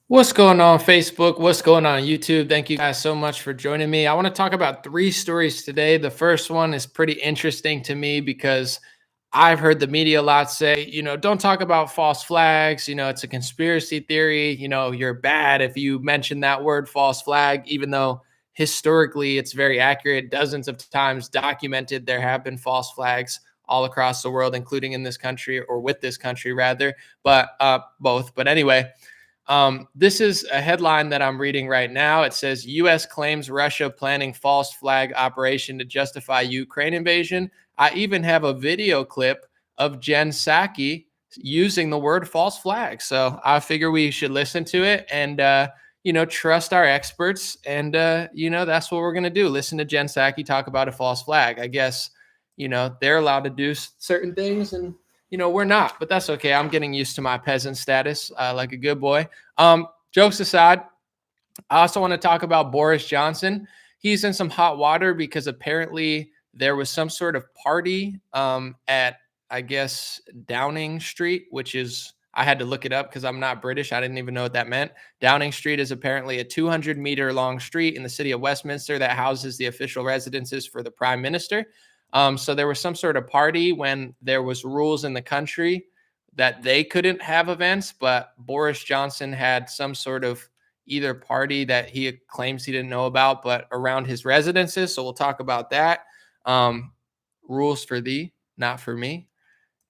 What's going on, Facebook? What's going on, YouTube? Thank you guys so much for joining me. I want to talk about three stories today. The first one is pretty interesting to me because I've heard the media a lot say, don't talk about false flags. It's a conspiracy theory. You're bad if you mention that word false flag, even though historically it's very accurate. Dozens of times documented there have been false flags all across the world, including in this country or with this country, rather, but both. But anyway, this is a headline that I'm reading right now. It says U.S. claims Russia planning false flag operation to justify Ukraine invasion. I even have a video clip of Jen Psaki using the word false flag. So I figure we should listen to it and, trust our experts. And, that's what we're going to do. Listen to Jen Psaki talk about a false flag. I guess, they're allowed to do certain things and we're not, but that's okay. I'm getting used to my peasant status, like a good boy. Jokes aside, I also want to talk about Boris Johnson. He's in some hot water because apparently there was some sort of party at, I guess, Downing Street, which is, I had to look it up because I'm not British. I didn't even know what that meant. Downing Street is apparently a 200-meter long street in the city of Westminster that houses the official residences for the prime minister. So there was some sort of party when there was rules in the country that they couldn't have events, but Boris Johnson had some sort of either party that he claims he didn't know about, but around his residences. So we'll talk about that. Um, Rules for thee, not for me.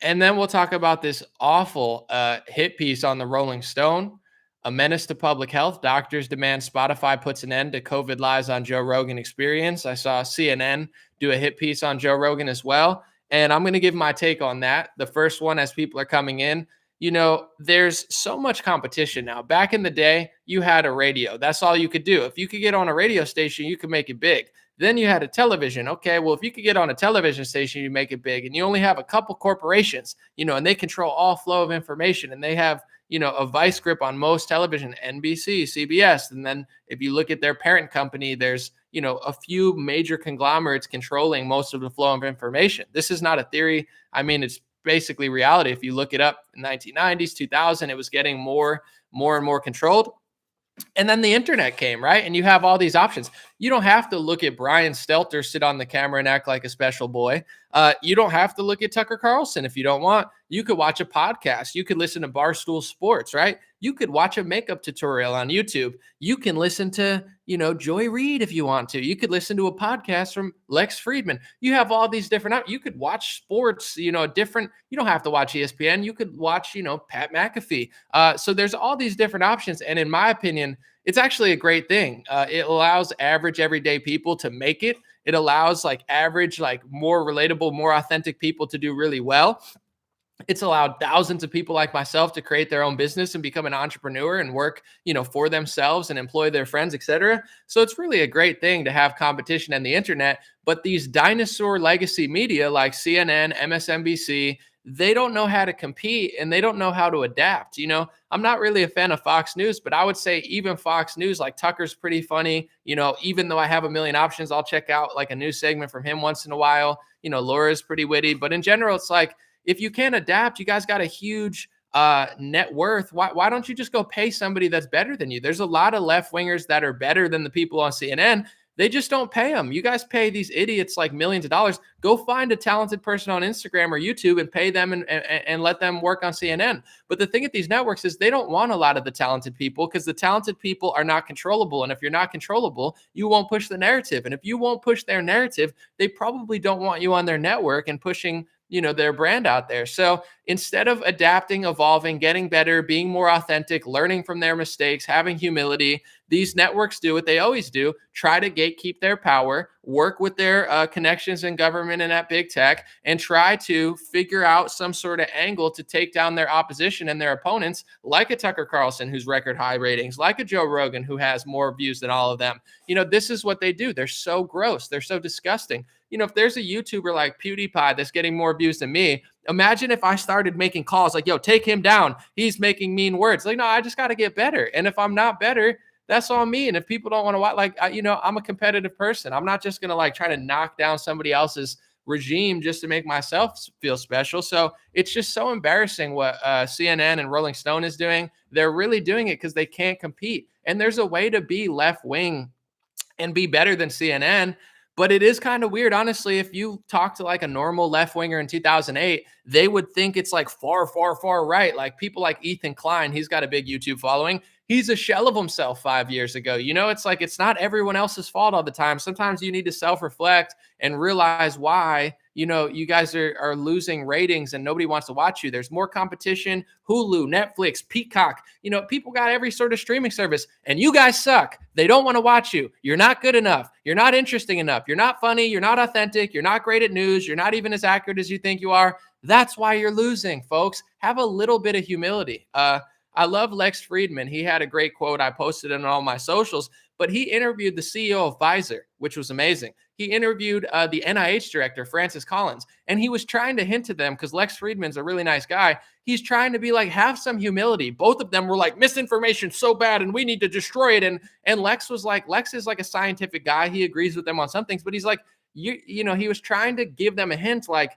And then we'll talk about this awful hit piece on the Rolling Stone. A menace to public health. Doctors demand Spotify puts an end to COVID lies on Joe Rogan Experience. I saw CNN do a hit piece on Joe Rogan as well. And I'm going to give my take on that. The first one, as people are coming in, there's so much competition now. Back in the day, you had a radio. That's all you could do. If you could get on a radio station, you could make it big. Then you had a television. Okay, well, if you could get on a television station, you make it big. And you only have a couple corporations, and they control all flow of information. And they have, a vice grip on most television, NBC, CBS. And then if you look at their parent company, there's, a few major conglomerates controlling most of the flow of information. This is not a theory. I mean, it's basically reality. If you look it up in 1990s, 2000, it was getting more and more controlled. And then the internet came, right? And you have all these options. You don't have to look at Brian Stelter sit on the camera and act like a special boy. You don't have to look at Tucker Carlson if you don't want. You could watch a podcast. You could listen to Barstool Sports, right? You could watch a makeup tutorial on YouTube. You can listen to, Joy Reid if you want to. You could listen to a podcast from Lex Friedman. You have all these different, you could watch sports, different, you don't have to watch ESPN. You could watch, Pat McAfee. So there's all these different options. And in my opinion, it's actually a great thing. It allows average everyday people to make it. It allows like average, like more relatable, more authentic people to do really well. It's allowed thousands of people like myself to create their own business and become an entrepreneur and work, for themselves and employ their friends, etc. So it's really a great thing to have competition and the internet. But these dinosaur legacy media like CNN, MSNBC, they don't know how to compete and they don't know how to adapt. I'm not really a fan of Fox News, but I would say even Fox News, like Tucker's pretty funny. Even though I have a million options, I'll check out like a news segment from him once in a while. Laura's pretty witty, but in general, it's like, if you can't adapt, you guys got a huge net worth. Why don't you just go pay somebody that's better than you? There's a lot of left wingers that are better than the people on CNN. They just don't pay them. You guys pay these idiots like millions of dollars. Go find a talented person on Instagram or YouTube and pay them and let them work on CNN. But the thing at these networks is they don't want a lot of the talented people because the talented people are not controllable. And if you're not controllable, you won't push the narrative. And if you won't push their narrative, they probably don't want you on their network and pushing their brand out there. So instead of adapting, evolving, getting better, being more authentic, learning from their mistakes, having humility, these networks do what they always do: try to gatekeep their power, work with their connections in government and at big tech, and try to figure out some sort of angle to take down their opposition and their opponents, like a Tucker Carlson, who's record high ratings, like a Joe Rogan, who has more views than all of them. This is what they do. They're so gross. They're so disgusting. If there's a YouTuber like PewDiePie that's getting more views than me, imagine if I started making calls like, yo, take him down. He's making mean words. Like, no, I just got to get better. And if I'm not better, that's on me. And if people don't want to watch, I'm a competitive person. I'm not just going to like try to knock down somebody else's regime just to make myself feel special. So it's just so embarrassing what CNN and Rolling Stone is doing. They're really doing it because they can't compete. And there's a way to be left wing and be better than CNN. But it is kind of weird, honestly. If you talk to like a normal left winger in 2008, they would think it's like far, far, far right. Like people like Ethan Klein, he's got a big YouTube following. He's a shell of himself 5 years ago. It's like it's not everyone else's fault all the time. Sometimes you need to self reflect and realize why you guys are losing ratings and nobody wants to watch you. There's more competition. Hulu, Netflix, Peacock, people got every sort of streaming service and you guys suck. They don't want to watch you. You're not good enough. You're not interesting enough. You're not funny. You're not authentic. You're not great at news. You're not even as accurate as you think you are. That's why you're losing, folks. Have a little bit of humility. I love Lex Friedman. He had a great quote. I posted it on all my socials, but he interviewed the CEO of Pfizer, which was amazing. He interviewed the NIH director, Francis Collins, and he was trying to hint to them, because Lex Friedman's a really nice guy. He's trying to be like, have some humility. Both of them were like, misinformation so bad and we need to destroy it. And Lex was like, Lex is like a scientific guy. He agrees with them on some things, but he's like, he was trying to give them a hint, like,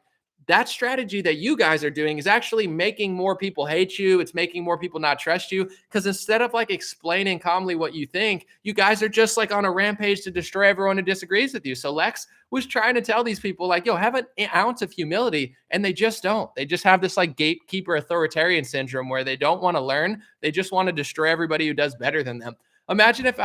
that strategy that you guys are doing is actually making more people hate you. It's making more people not trust you, because instead of like explaining calmly what you think, you guys are just like on a rampage to destroy everyone who disagrees with you. So Lex was trying to tell these people like, yo, have an ounce of humility. And they just don't. They just have this like gatekeeper authoritarian syndrome where they don't want to learn. They just want to destroy everybody who does better than them. Imagine if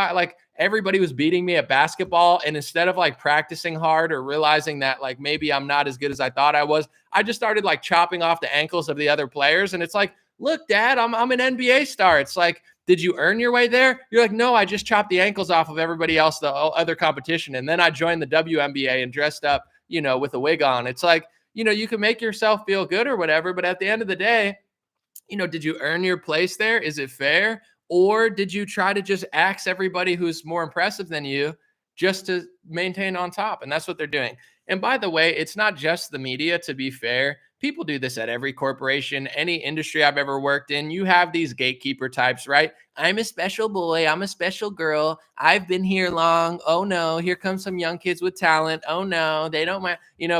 everybody was beating me at basketball, and instead of like practicing hard or realizing that like maybe I'm not as good as I thought I was, I just started like chopping off the ankles of the other players. And it's like, look, Dad, I'm an NBA star. It's like, did you earn your way there? You're like, no, I just chopped the ankles off of everybody else, the other competition. And then I joined the WNBA and dressed up, with a wig on. It's like, you can make yourself feel good or whatever, but at the end of the day, did you earn your place there? Is it fair? Or did you try to just axe everybody who's more impressive than you just to maintain on top? And that's what they're doing. And by the way, it's not just the media, to be fair. People do this at every corporation, any industry I've ever worked in. You have these gatekeeper types, right? I'm a special boy. I'm a special girl. I've been here long. Oh no, here comes some young kids with talent. Oh no, they don't mind.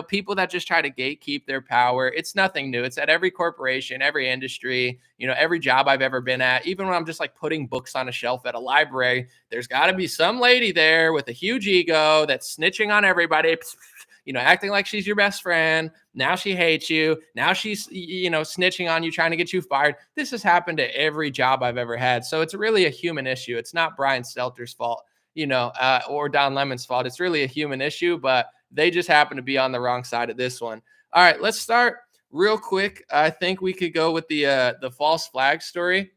People that just try to gatekeep their power. It's nothing new. It's at every corporation, every industry, every job I've ever been at. Even when I'm just like putting books on a shelf at a library, there's got to be some lady there with a huge ego that's snitching on everybody. Acting like she's your best friend. Now she hates you. Now she's, snitching on you, trying to get you fired. This has happened to every job I've ever had. So it's really a human issue. It's not Brian Stelter's fault, or Don Lemon's fault. It's really a human issue, but they just happen to be on the wrong side of this one. All right, let's start real quick. I think we could go with the false flag story.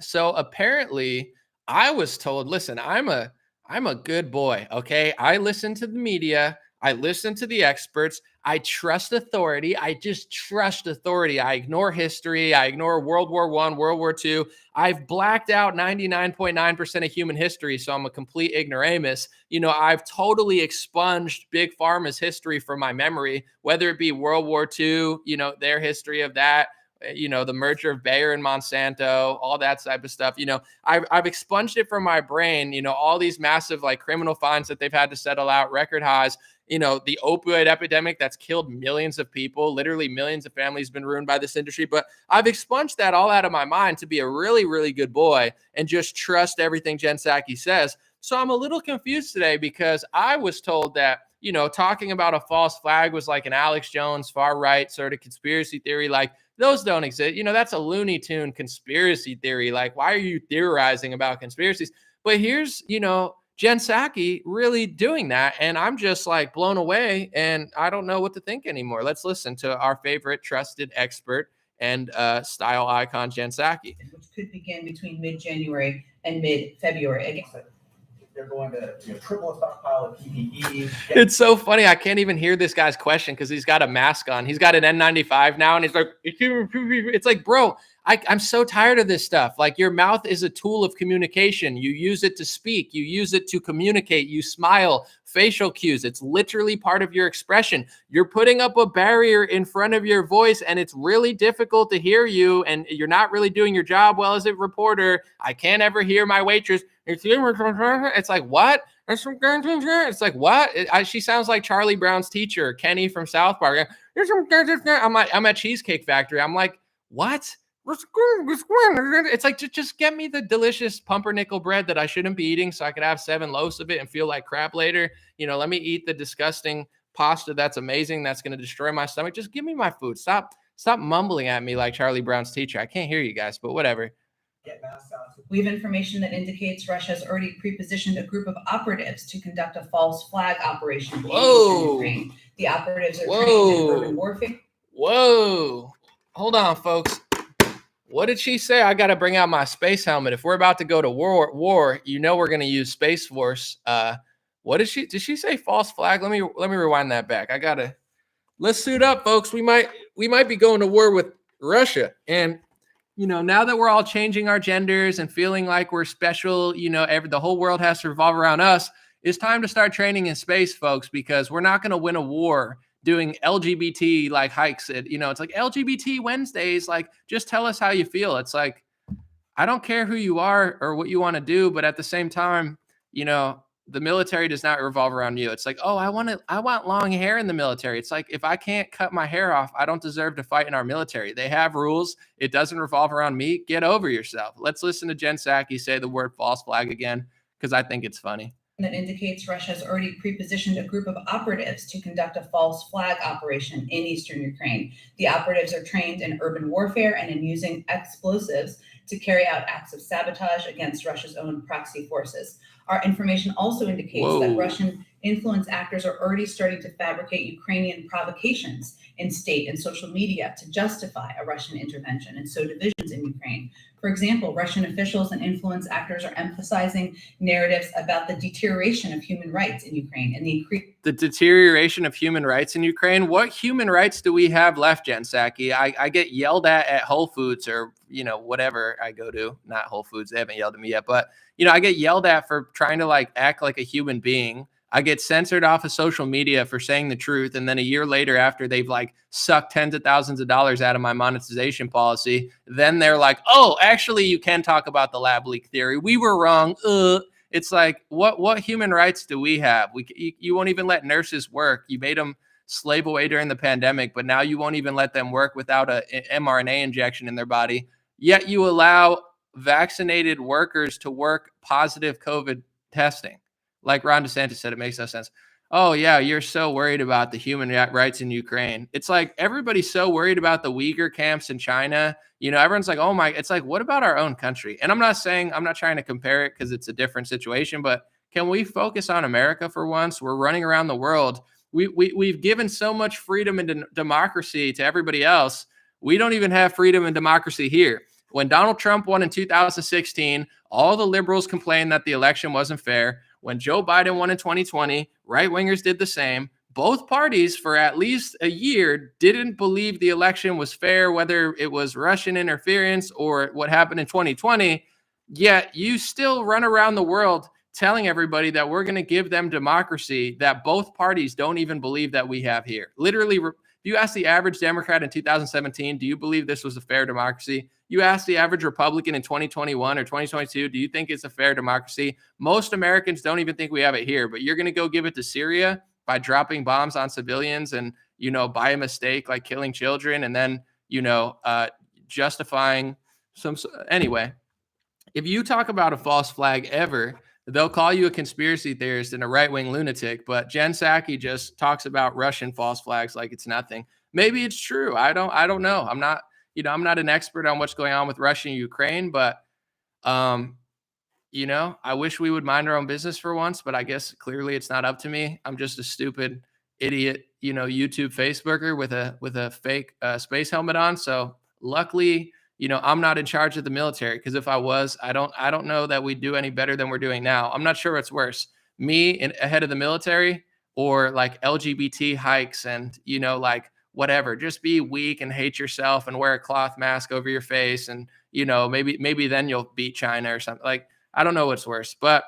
So apparently I was told, listen, I'm a good boy. Okay. I listen to the media. I listen to the experts. I trust authority. I just trust authority. I ignore history. I ignore World War I, World War II. I've blacked out 99.9% of human history, so I'm a complete ignoramus. I've totally expunged Big Pharma's history from my memory, whether it be World War II, their history of that, the merger of Bayer and Monsanto, all that type of stuff. I've expunged it from my brain, all these massive like criminal fines that they've had to settle out, record highs, the opioid epidemic that's killed millions of people, literally millions of families been ruined by this industry. But I've expunged that all out of my mind to be a really, really good boy and just trust everything Jen Psaki says. So I'm a little confused today because I was told that, talking about a false flag was like an Alex Jones far right sort of conspiracy theory. Like, those don't exist. That's a Looney Tune conspiracy theory. Like, why are you theorizing about conspiracies? But here's, Jen Psaki really doing that. And I'm just like blown away and I don't know what to think anymore. Let's listen to our favorite trusted expert and style icon, Jen Psaki. Which could begin between mid-January and mid-February. They're going to triple a stockpile of PPE. It's so funny. I can't even hear this guy's question because he's got a mask on. He's got an N95 now, and he's like, it's like, bro, I'm so tired of this stuff. Like, your mouth is a tool of communication. You use it to speak. You use it to communicate. You smile, facial cues. It's literally part of your expression. You're putting up a barrier in front of your voice, and it's really difficult to hear you, and you're not really doing your job well as a reporter. I can't ever hear my waitress. It's like, what? It's like, what? She sounds like Charlie Brown's teacher, Kenny from South Park. I'm at Cheesecake Factory. I'm like, what? It's like, just get me the delicious pumpernickel bread that I shouldn't be eating so I could have 7 loaves of it and feel like crap later. Let me eat the disgusting pasta that's amazing, that's going to destroy my stomach. Just give me my food. Stop mumbling at me like Charlie Brown's teacher. I can't hear you guys, but whatever. We have information that indicates Russia has already pre-positioned a group of operatives to conduct a false flag operation in eastern Ukraine. The operatives are trained in urban warfare. Whoa. Hold on, folks. What did she say? I got to bring out my space helmet. If we're about to go to war, we're going to use Space Force. What did she say? False flag? Let me rewind that back. Let's suit up, folks. We might be going to war with Russia. And now that we're all changing our genders and feeling like we're special, the whole world has to revolve around us, it's time to start training in space, folks, because we're not going to win a war doing LGBT like hikes. It's like LGBT Wednesdays. Like, just tell us how you feel. It's like, I don't care who you are or what you want to do, but at the same time, the military does not revolve around you. It's like, oh, I want long hair in the military. It's like, if I can't cut my hair off, I don't deserve to fight in our military. They have rules. It doesn't revolve around me. Get over yourself. Let's listen to Jen Psaki say the word false flag again, because I think it's funny. That indicates Russia has already pre-positioned a group of operatives to conduct a false flag operation in eastern Ukraine. The operatives are trained in urban warfare and in using explosives to carry out acts of sabotage against Russia's own proxy forces. Our information also indicates that Russian influence actors are already starting to fabricate Ukrainian provocations in state and social media to justify a Russian intervention and sow divisions in Ukraine. For example, Russian officials and influence actors are emphasizing narratives about the deterioration of human rights in Ukraine and the deterioration of human rights in Ukraine. What human rights do we have left, Jen Psaki? I get yelled at Whole Foods or, whatever I go to. Not Whole Foods. They haven't yelled at me yet. But, I get yelled at for trying to act like a human being. I get censored off of social media for saying the truth. And then a year later, after they've sucked tens of thousands of dollars out of my monetization policy, then they're like, oh, actually, you can talk about the lab leak theory. We were wrong. It's like, what human rights do we have? You won't even let nurses work. You made them slave away during the pandemic, but now you won't even let them work without an mRNA injection in their body. Yet you allow vaccinated workers to work positive COVID testing. Like Ron DeSantis said, it makes no sense. Oh, yeah, you're so worried about the human rights in Ukraine. It's like everybody's so worried about the Uyghur camps in China. Everyone's like, oh my, it's like, what about our own country? And I'm not trying to compare it because it's a different situation, but can we focus on America for once? We're running around the world. We've given so much freedom and democracy to everybody else. We don't even have freedom and democracy here. When Donald Trump won in 2016, all the liberals complained that the election wasn't fair. When Joe Biden won in 2020, right-wingers did the same. Both parties for at least a year didn't believe the election was fair, whether it was Russian interference or what happened in 2020. Yet you still run around the world telling everybody that we're going to give them democracy that both parties don't even believe that we have here. Literally, if you ask the average Democrat in 2017, do you believe this was a fair democracy? You ask the average Republican in 2021 or 2022, do you think it's a fair democracy? Most Americans don't even think we have it here, but you're going to go give it to Syria by dropping bombs on civilians and, by a mistake, like killing children and then, justifying anyway. If you talk about a false flag ever, they'll call you a conspiracy theorist and a right-wing lunatic, but Jen Psaki just talks about Russian false flags like it's nothing. Maybe it's true. I don't know. I'm not an expert on what's going on with Russia and Ukraine, but, I wish we would mind our own business for once, but I guess clearly it's not up to me. I'm just a stupid idiot, YouTube Facebooker with a fake space helmet on. So luckily, I'm not in charge of the military, because if I was, I don't know that we'd do any better than we're doing now. I'm not sure what's worse, me ahead of the military or LGBT hikes and, whatever, just be weak and hate yourself and wear a cloth mask over your face. And, maybe then you'll beat China or something. I don't know what's worse, but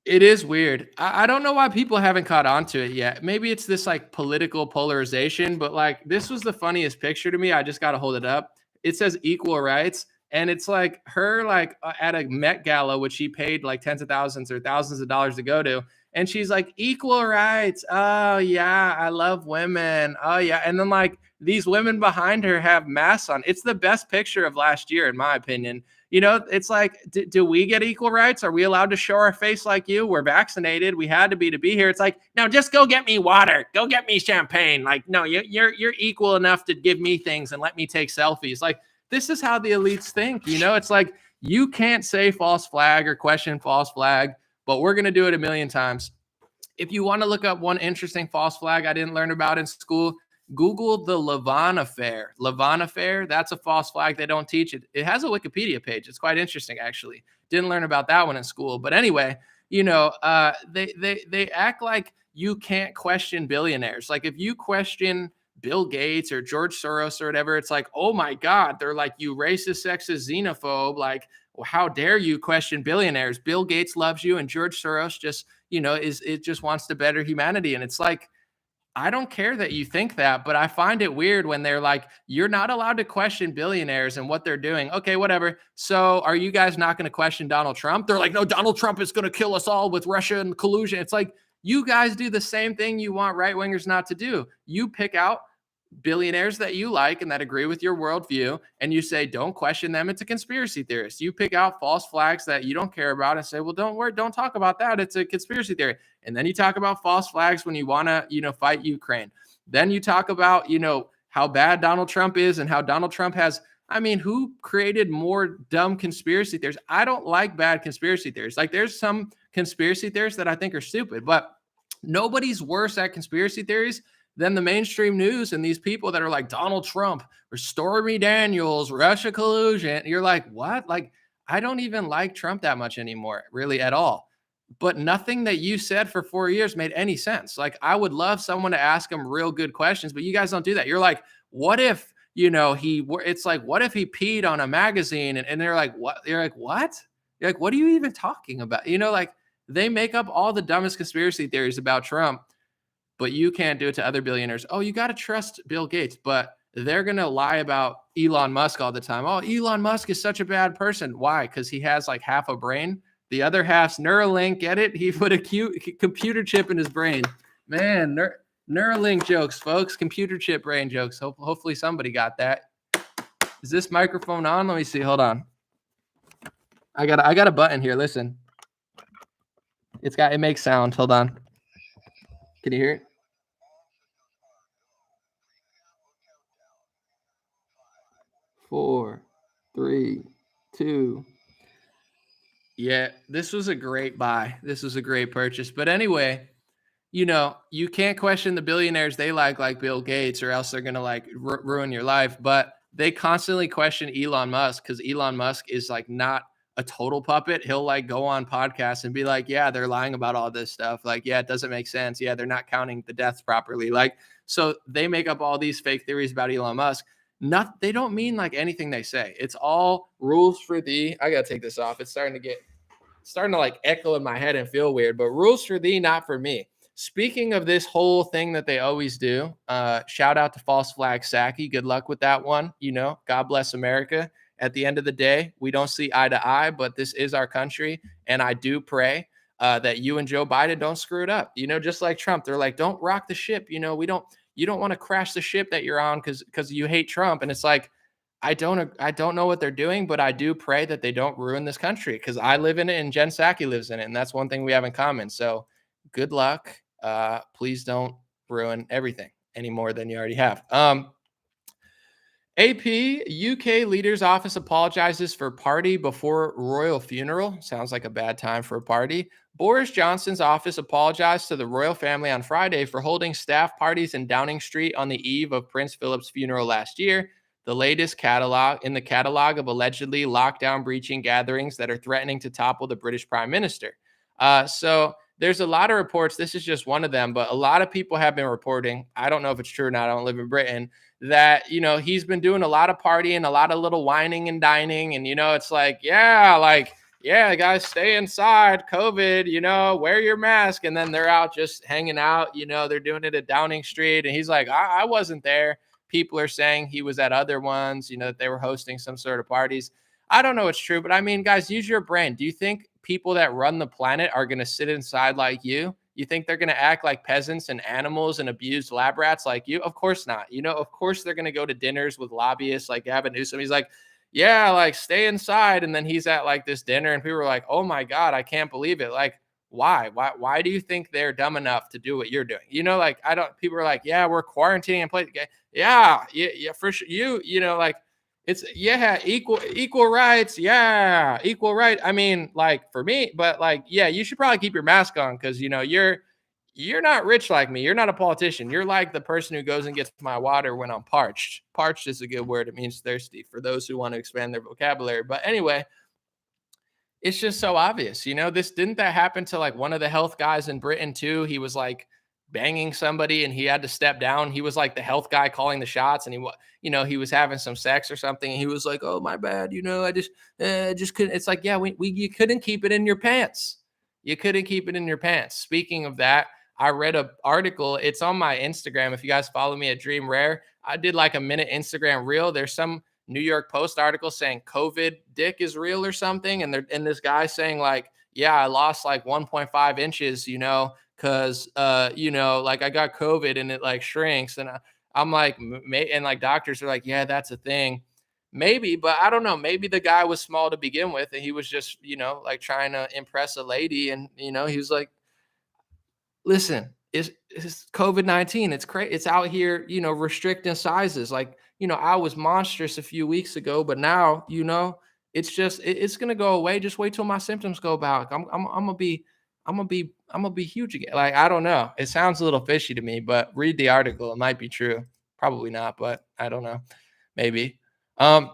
it is weird. I don't know why people haven't caught on to it yet. Maybe it's this political polarization, but this was the funniest picture to me. I just got to hold it up. It says equal rights. And it's like her like at a Met Gala, which she paid like tens of thousands or thousands of dollars to go to. And she's like, equal rights. Oh, yeah, I love women. Oh, yeah. And then like these women behind her have masks on. It's the best picture of last year, in my opinion. You know, it's like, do we get equal rights? Are we allowed to show our face like you? We're vaccinated. We had to be here. It's like, no, just go get me water. Go get me champagne. Like, no, you're equal enough to give me things and let me take selfies. Like, this is how the elites think. You know, it's like you can't say false flag or question false flag, but we're going to do it a million times. If you want to look up one interesting false flag I didn't learn about in school, Google the Lavon affair. Lavon affair, that's a false flag. They don't teach it. It has a Wikipedia page. It's quite interesting, actually. Didn't learn about that one in school. But anyway, you know, they act like you can't question billionaires. Like if you question Bill Gates or George Soros or whatever, it's like, oh my God, they're like, you racist, sexist, xenophobe. Like, well, how dare you question billionaires? Bill Gates loves you and George Soros just, you know, it just wants to better humanity. And it's like, I don't care that you think that, but I find it weird when they're like, you're not allowed to question billionaires and what they're doing. Okay, whatever. So are you guys not going to question Donald Trump? They're like, no, Donald Trump is going to kill us all with Russia and collusion. It's like, you guys do the same thing you want right wingers not to do. You pick out billionaires that you like and that agree with your worldview, and you say, don't question them. It's a conspiracy theorist. You pick out false flags that you don't care about and say, well, don't worry, don't talk about that. It's a conspiracy theory. And then you talk about false flags when you want to, you know, fight Ukraine. Then you talk about, you know, how bad Donald Trump is and how Donald Trump has, I mean, who created more dumb conspiracy theories? I don't like bad conspiracy theories. Like there's some conspiracy theories that I think are stupid, but nobody's worse at conspiracy theories than the mainstream news and these people that are like Donald Trump or Stormy Daniels, Russia collusion. You're like, what? Like, I don't even like Trump that much anymore, really at all. But nothing that you said for 4 years made any sense. Like, I would love someone to ask him real good questions, but you guys don't do that. You're like, what if, you know, it's like, what if he peed on a magazine? And they're like, what? You're like, what? You're like, what are you even talking about? You know, like they make up all the dumbest conspiracy theories about Trump. But you can't do it to other billionaires. Oh, you got to trust Bill Gates, but they're going to lie about Elon Musk all the time. Oh, Elon Musk is such a bad person. Why? Because he has like half a brain. The other half's Neuralink. Get it? He put a cute computer chip in his brain. Man, Neuralink jokes, folks. Computer chip brain jokes. Hopefully somebody got that. Is this microphone on? Let me see. Hold on. I got a button here. Listen. It makes sound. Hold on. Can you hear it? 4, 3, 2. Yeah, this was a great buy. This was a great purchase. But anyway, you know, you can't question the billionaires they like Bill Gates, or else they're going to like ruin your life. But they constantly question Elon Musk because Elon Musk is like not a total puppet. He'll like go on podcasts and be like, yeah, they're lying about all this stuff. Like, yeah, it doesn't make sense. Yeah, they're not counting the deaths properly. Like, so they make up all these fake theories about Elon Musk. They don't mean like anything they say. It's all rules for thee. I got to take this off. It's starting to like echo in my head and feel weird, but rules for thee, not for me. Speaking of this whole thing that they always do, shout out to false flag Psaki. Good luck with that one. You know, God bless America. At the end of the day, we don't see eye to eye, but this is our country. And I do pray that you and Joe Biden don't screw it up. You know, just like Trump, they're like, don't rock the ship. You know, you don't want to crash the ship that you're on because you hate Trump. And it's like, I don't know what they're doing, but I do pray that they don't ruin this country because I live in it and Jen Psaki lives in it. And that's one thing we have in common. So good luck. Please don't ruin everything any more than you already have. AP, UK leader's office apologizes for party before royal funeral. Sounds like a bad time for a party. Boris Johnson's office apologized to the royal family on Friday for holding staff parties in Downing Street on the eve of Prince Philip's funeral last year, the latest in the catalog of allegedly lockdown breaching gatherings that are threatening to topple the British Prime Minister. So there's a lot of reports. This is just one of them, but a lot of people have been reporting. I don't know if it's true or not. I don't live in Britain. That, you know, he's been doing a lot of partying, a lot of little whining and dining. And, you know, it's like, yeah, guys, stay inside, COVID, you know, wear your mask. And then they're out just hanging out, you know, they're doing it at Downing Street. And he's like, I wasn't there. People are saying he was at other ones, you know, that they were hosting some sort of parties. I don't know it's true, but I mean, guys, use your brain. Do you think people that run the planet are going to sit inside like you? You think they're going to act like peasants and animals and abuse lab rats like you? Of course not. Of course they're going to go to dinners with lobbyists like Gavin Newsom. He's like, yeah, like stay inside. And then he's at like this dinner and people are like, oh my God, I can't believe it. Like, why? Why do you think they're dumb enough to do what you're doing? Like I don't, people are like, yeah, we're quarantining and play. Yeah, for sure. Like, it's equal rights. Yeah, equal right. I mean, like for me, but like, yeah, you should probably keep your mask on because you're not rich like me. You're not a politician. You're like the person who goes and gets my water when I'm parched. Parched is a good word. It means thirsty for those who want to expand their vocabulary. But anyway, it's just so obvious. This didn't that happen to like one of the health guys in Britain too? He was like banging somebody and he had to step down. He was like the health guy calling the shots and he was having some sex or something. And he was like, oh, my bad. I just couldn't. It's like, yeah, you couldn't keep it in your pants. You couldn't keep it in your pants. Speaking of that, I read an article. It's on my Instagram. If you guys follow me at Dream Rare, I did like a minute Instagram reel. There's some New York Post article saying COVID dick is real or something. And this guy saying like, yeah, I lost like 1.5 inches, because, like I got COVID and it like shrinks. And I'm like, and like doctors are like, yeah, that's a thing. Maybe, but I don't know. Maybe the guy was small to begin with and he was just, like trying to impress a lady. And, he was like, listen, it's COVID-19. It's crazy. It's out here, restricting sizes. Like, I was monstrous a few weeks ago, but now, it's going to go away. Just wait till my symptoms go back. I'm going to be huge again. Like, I don't know. It sounds a little fishy to me, but read the article. It might be true. Probably not, but I don't know. Maybe. The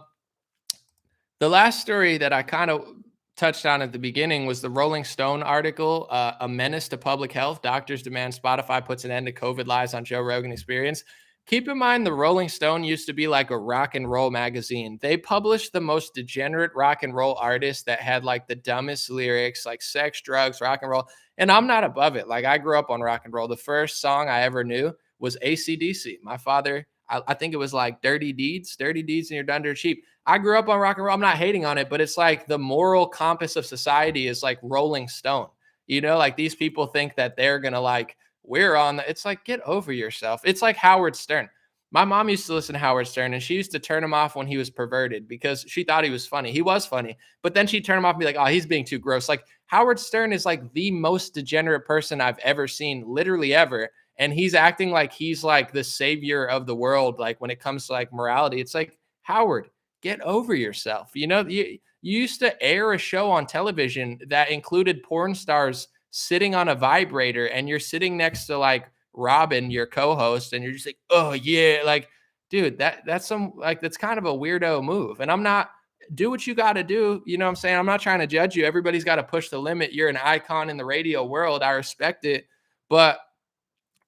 last story that I kind of touched on at the beginning was the Rolling Stone article, A Menace to Public Health. Doctors demand Spotify puts an end to COVID lies on Joe Rogan Experience. Keep in mind, the Rolling Stone used to be like a rock and roll magazine. They published the most degenerate rock and roll artists that had like the dumbest lyrics, like sex, drugs, rock and roll. And I'm not above it. Like I grew up on rock and roll. The first song I ever knew was AC/DC. My father, I think it was like Dirty Deeds and You're Done Dirt Cheap. I grew up on rock and roll. I'm not hating on it, but it's like the moral compass of society is like Rolling Stone. Like these people think that they're going to like, it's like, get over yourself. It's like Howard Stern. My mom used to listen to Howard Stern and she used to turn him off when he was perverted because she thought he was funny. He was funny, but then she'd turn him off and be like, oh, he's being too gross. Like Howard Stern is like the most degenerate person I've ever seen, literally ever. And he's acting like he's like the savior of the world. Like when it comes to like morality, it's like, Howard, get over yourself. You used to air a show on television that included porn stars sitting on a vibrator and you're sitting next to like Robin, your co-host, and you're just like, oh yeah, like, dude, that's kind of a weirdo move. And I'm not, do what you got to do. You know what I'm saying? I'm not trying to judge you. Everybody's got to push the limit. You're an icon in the radio world. I respect it. But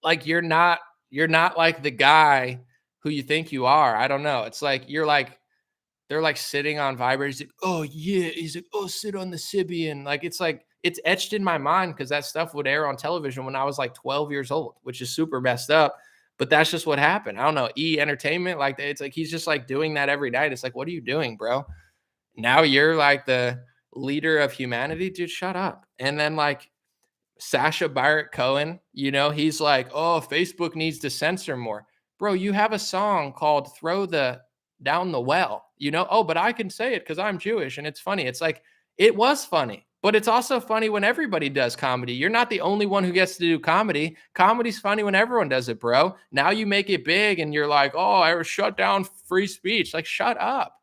like, you're not like the guy who you think you are. I don't know. It's like, they're like sitting on vibrators. Like, oh yeah. He's like, oh, sit on the Sibian. Like, it's etched in my mind because that stuff would air on television when I was like 12 years old, which is super messed up. But that's just what happened. I don't know. Entertainment, like it's like he's just like doing that every night. It's like, what are you doing, bro? Now you're like the leader of humanity, dude. Shut up. And then like Sacha Baron Cohen, he's like, oh, Facebook needs to censor more. Bro, you have a song called Throw the Down the Well, oh, but I can say it because I'm Jewish and it's funny. It's like, it was funny, but it's also funny when everybody does comedy. You're not the only one who gets to do comedy. Comedy's funny when everyone does it, bro. Now you make it big and you're like, oh, I shut down free speech. Like, shut up.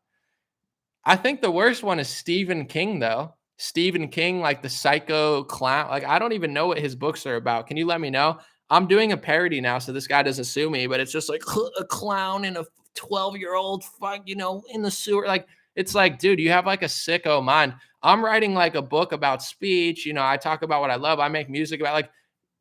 I think the worst one is Stephen King, though. Stephen King, like the psycho clown. Like, I don't even know what his books are about. Can you let me know? I'm doing a parody now, so this guy doesn't sue me, but it's just like a clown and a 12-year-old fuck, in the sewer. Like, it's like, dude, you have like a sicko mind. I'm writing like a book about speech. I talk about what I love. I make music about, like,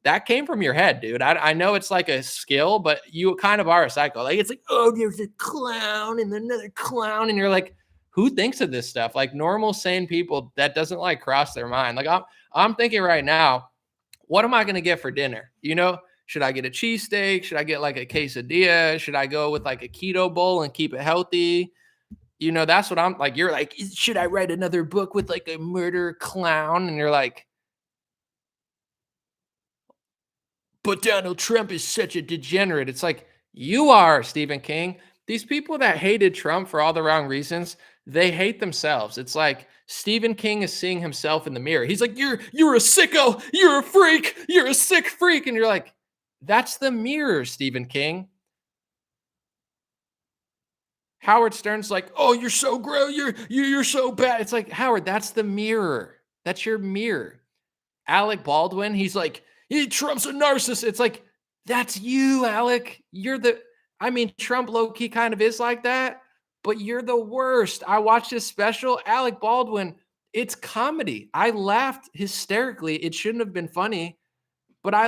that came from your head, dude. I know it's like a skill, but you kind of are a psycho. Like, it's like, oh, there's a clown and another clown. And you're like, who thinks of this stuff? Like, normal, sane people, that doesn't like cross their mind. Like, I'm thinking right now, what am I going to get for dinner? Should I get a cheesesteak? Should I get like a quesadilla? Should I go with like a keto bowl and keep it healthy? That's what I'm like. You're like, should I write another book with like a murder clown? And you're like, but Donald Trump is such a degenerate. It's like, you are, Stephen King. These people that hated Trump for all the wrong reasons, they hate themselves. It's like Stephen King is seeing himself in the mirror. He's like, you're a sicko, you're a freak, you're a sick freak. And you're like, that's the mirror, Stephen King. Howard Stern's like, oh, you're so gross, you're so bad. It's like, Howard, that's the mirror. That's your mirror. Alec Baldwin, he's like, Trump's a narcissist. It's like, that's you, Alec. Trump low-key kind of is like that, but you're the worst. I watched this special, Alec Baldwin. It's comedy. I laughed hysterically. It shouldn't have been funny, but I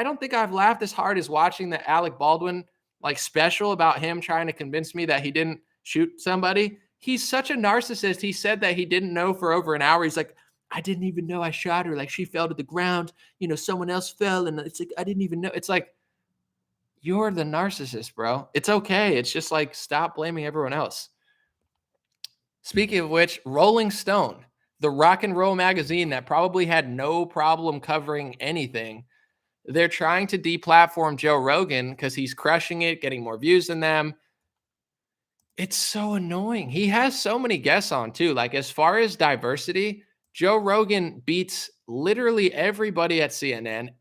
don't think I've laughed as hard as watching the Alec Baldwin like special about him trying to convince me that he didn't shoot somebody. He's such a narcissist. He said that he didn't know for over an hour. He's like, I didn't even know I shot her. Like she fell to the ground, someone else fell. And it's like, I didn't even know. It's like, you're the narcissist, bro. It's okay. It's just like, stop blaming everyone else. Speaking of which, Rolling Stone, the rock and roll magazine that probably had no problem covering anything, they're trying to deplatform Joe Rogan because he's crushing it, getting more views than them. It's so annoying. He has so many guests on too. Like as far as diversity, Joe Rogan beats literally everybody at CNN.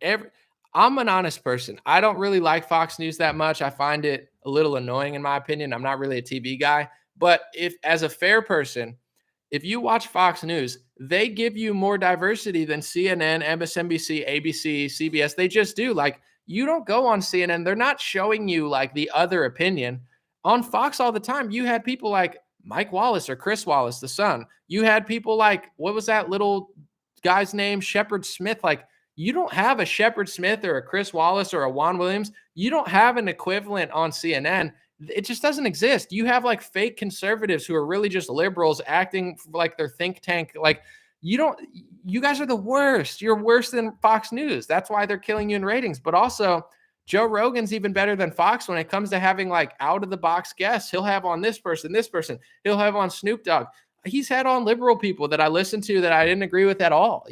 I'm an honest person. I don't really like Fox News that much. I find it a little annoying in my opinion. I'm not really a TV guy. But if as a fair person, if you watch Fox News, they give you more diversity than CNN, MSNBC, ABC, CBS. They just do. Like you don't go on CNN. They're not showing you like the other opinion. On Fox all the time, you had people like Mike Wallace or Chris Wallace, the son. You had people like, what was that little guy's name? Shepard Smith. Like, you don't have a Shepard Smith or a Chris Wallace or a Juan Williams. You don't have an equivalent on CNN. It just doesn't exist. You have like fake conservatives who are really just liberals acting like their think tank. Like, you guys are the worst. You're worse than Fox News. That's why they're killing you in ratings. But also, Joe Rogan's even better than Fox when it comes to having like out of the box guests. He'll have on this person. He'll have on Snoop Dogg. He's had on liberal people that I listened to that I didn't agree with at all.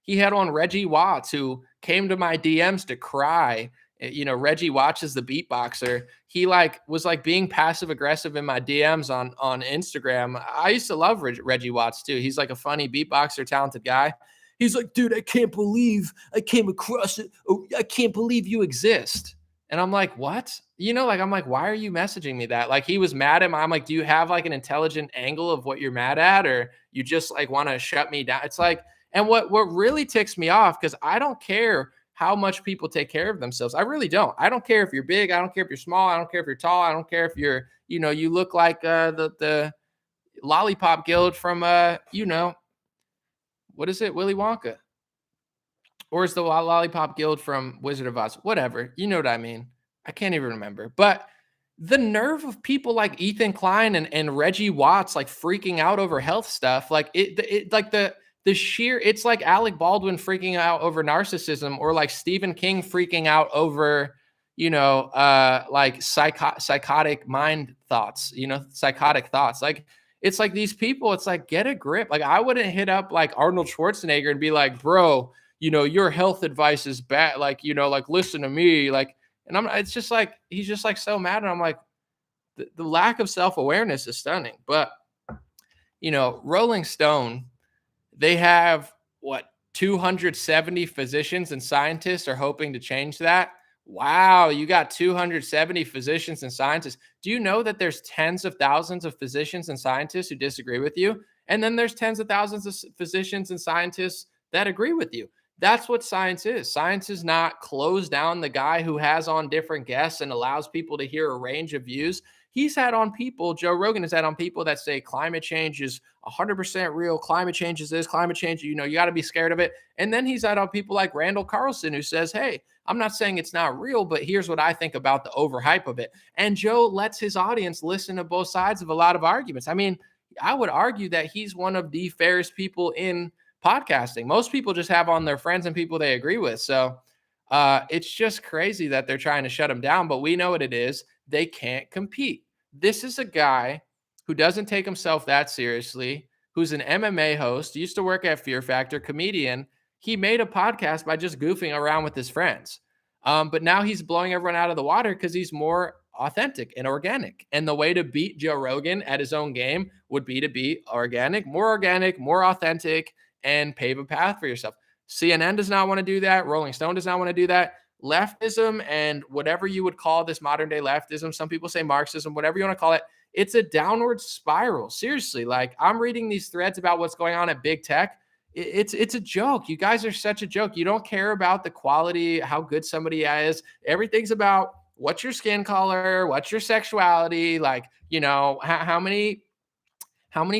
He had on Reggie Watts, who came to my DMs to cry. Reggie Watts is the beatboxer. He was being passive aggressive in my DMs on Instagram. I used to love Reggie Watts too. He's like a funny beatboxer, talented guy. He's like, dude, I can't believe I came across it. Oh, I can't believe you exist. And I'm like, what? I'm like, why are you messaging me that? Like, he was mad at me. I'm like, do you have like an intelligent angle of what you're mad at? Or you just like want to shut me down? It's like, and what really ticks me off, because I don't care how much people take care of themselves. I really don't. I don't care if you're big. I don't care if you're small. I don't care if you're tall. I don't care if you're, you look like the Lollipop Guild from, what is it? Willy Wonka. Or is the Lollipop Guild from Wizard of Oz? Whatever. You know what I mean? I can't even remember. But the nerve of people like Ethan Klein and Reggie Watts like freaking out over health stuff, like the sheer, it's like Alec Baldwin freaking out over narcissism, or like Stephen King freaking out over, like psychotic mind thoughts, psychotic thoughts. Like, it's like these people, it's like, get a grip. Like, I wouldn't hit up like Arnold Schwarzenegger and be like, bro, your health advice is bad. Like, like, listen to me. Like, and it's just like, he's just like so mad. And I'm like, the lack of self-awareness is stunning. But, Rolling Stone, they have 270 physicians and scientists are hoping to change that. Wow, you got 270 physicians and scientists. Do you know that there's tens of thousands of physicians and scientists who disagree with you? And then there's tens of thousands of physicians and scientists that agree with you. That's what science is. Science is not close down the guy who has on different guests and allows people to hear a range of views. He's had on people, Joe Rogan has had on people that say climate change is 100% real. Climate change is this, climate change, you got to be scared of it. And then he's had on people like Randall Carlson, who says, hey, I'm not saying it's not real, but here's what I think about the overhype of it. And Joe lets his audience listen to both sides of a lot of arguments. I mean, I would argue that he's one of the fairest people in podcasting. Most people just have on their friends and people they agree with. So it's just crazy that they're trying to shut him down, but we know what it is. They can't compete. This is a guy who doesn't take himself that seriously, who's an MMA host, used to work at Fear Factor, comedian. He made a podcast by just goofing around with his friends. But now he's blowing everyone out of the water because he's more authentic and organic. And the way to beat Joe Rogan at his own game would be to be organic, more authentic, and pave a path for yourself. CNN does not want to do that. Rolling Stone does not want to do that. Leftism and whatever you would call this modern day leftism, some people say Marxism, whatever you want to call it, it's a downward spiral. Seriously, like I'm reading these threads about what's going on at big tech. It's a joke. You guys are such a joke. You don't care about the quality, how good somebody is. Everything's about what's your skin color, what's your sexuality, like, how many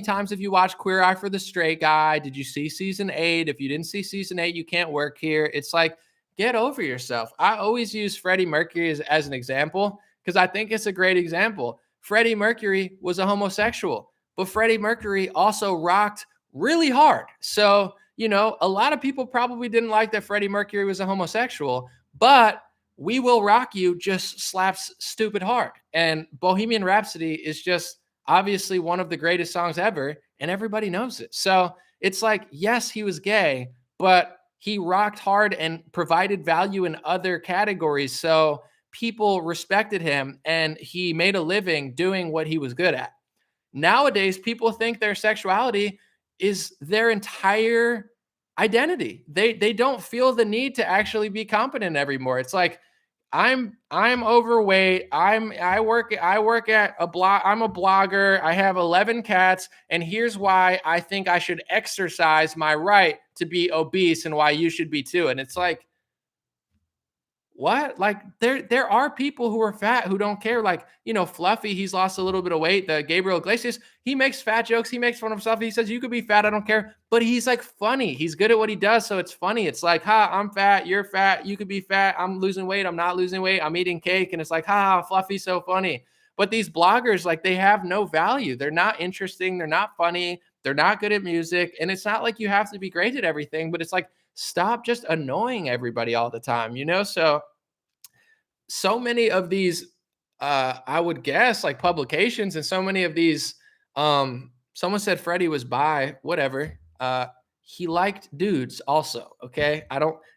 times have you watched Queer Eye for the Straight Guy? Did you see season 8? If you didn't see season 8, you can't work here. It's like, get over yourself. I always use Freddie Mercury as an example because I think it's a great example. Freddie Mercury was a homosexual, but Freddie Mercury also rocked really hard. So, a lot of people probably didn't like that Freddie Mercury was a homosexual, but We Will Rock You just slaps stupid hard. And Bohemian Rhapsody is just obviously one of the greatest songs ever, and everybody knows it. So it's like, yes, he was gay, but he rocked hard and provided value in other categories. So people respected him, and he made a living doing what he was good at. Nowadays, people think their sexuality is their entire identity. They don't feel the need to actually be competent anymore. It's like, I'm overweight. I work at a blog. I'm a blogger. I have 11 cats, and here's why I think I should exercise my right to be obese and why you should be too. And it's like, what? Like there are people who are fat who don't care. Like, Fluffy, he's lost a little bit of weight. The Gabriel Iglesias, he makes fat jokes. He makes fun of himself. He says, you could be fat, I don't care. But he's like funny. He's good at what he does. So it's funny. It's like, I'm fat, you're fat, you could be fat. I'm losing weight. I'm not losing weight. I'm eating cake. And it's like, Fluffy's so funny. But these bloggers, like, they have no value. They're not interesting. They're not funny. They're not good at music. And it's not like you have to be great at everything, but it's like, stop just annoying everybody all the time, So many of these, I would guess, like publications, and so many of these, someone said Freddie was bi, whatever. He liked dudes also. Okay.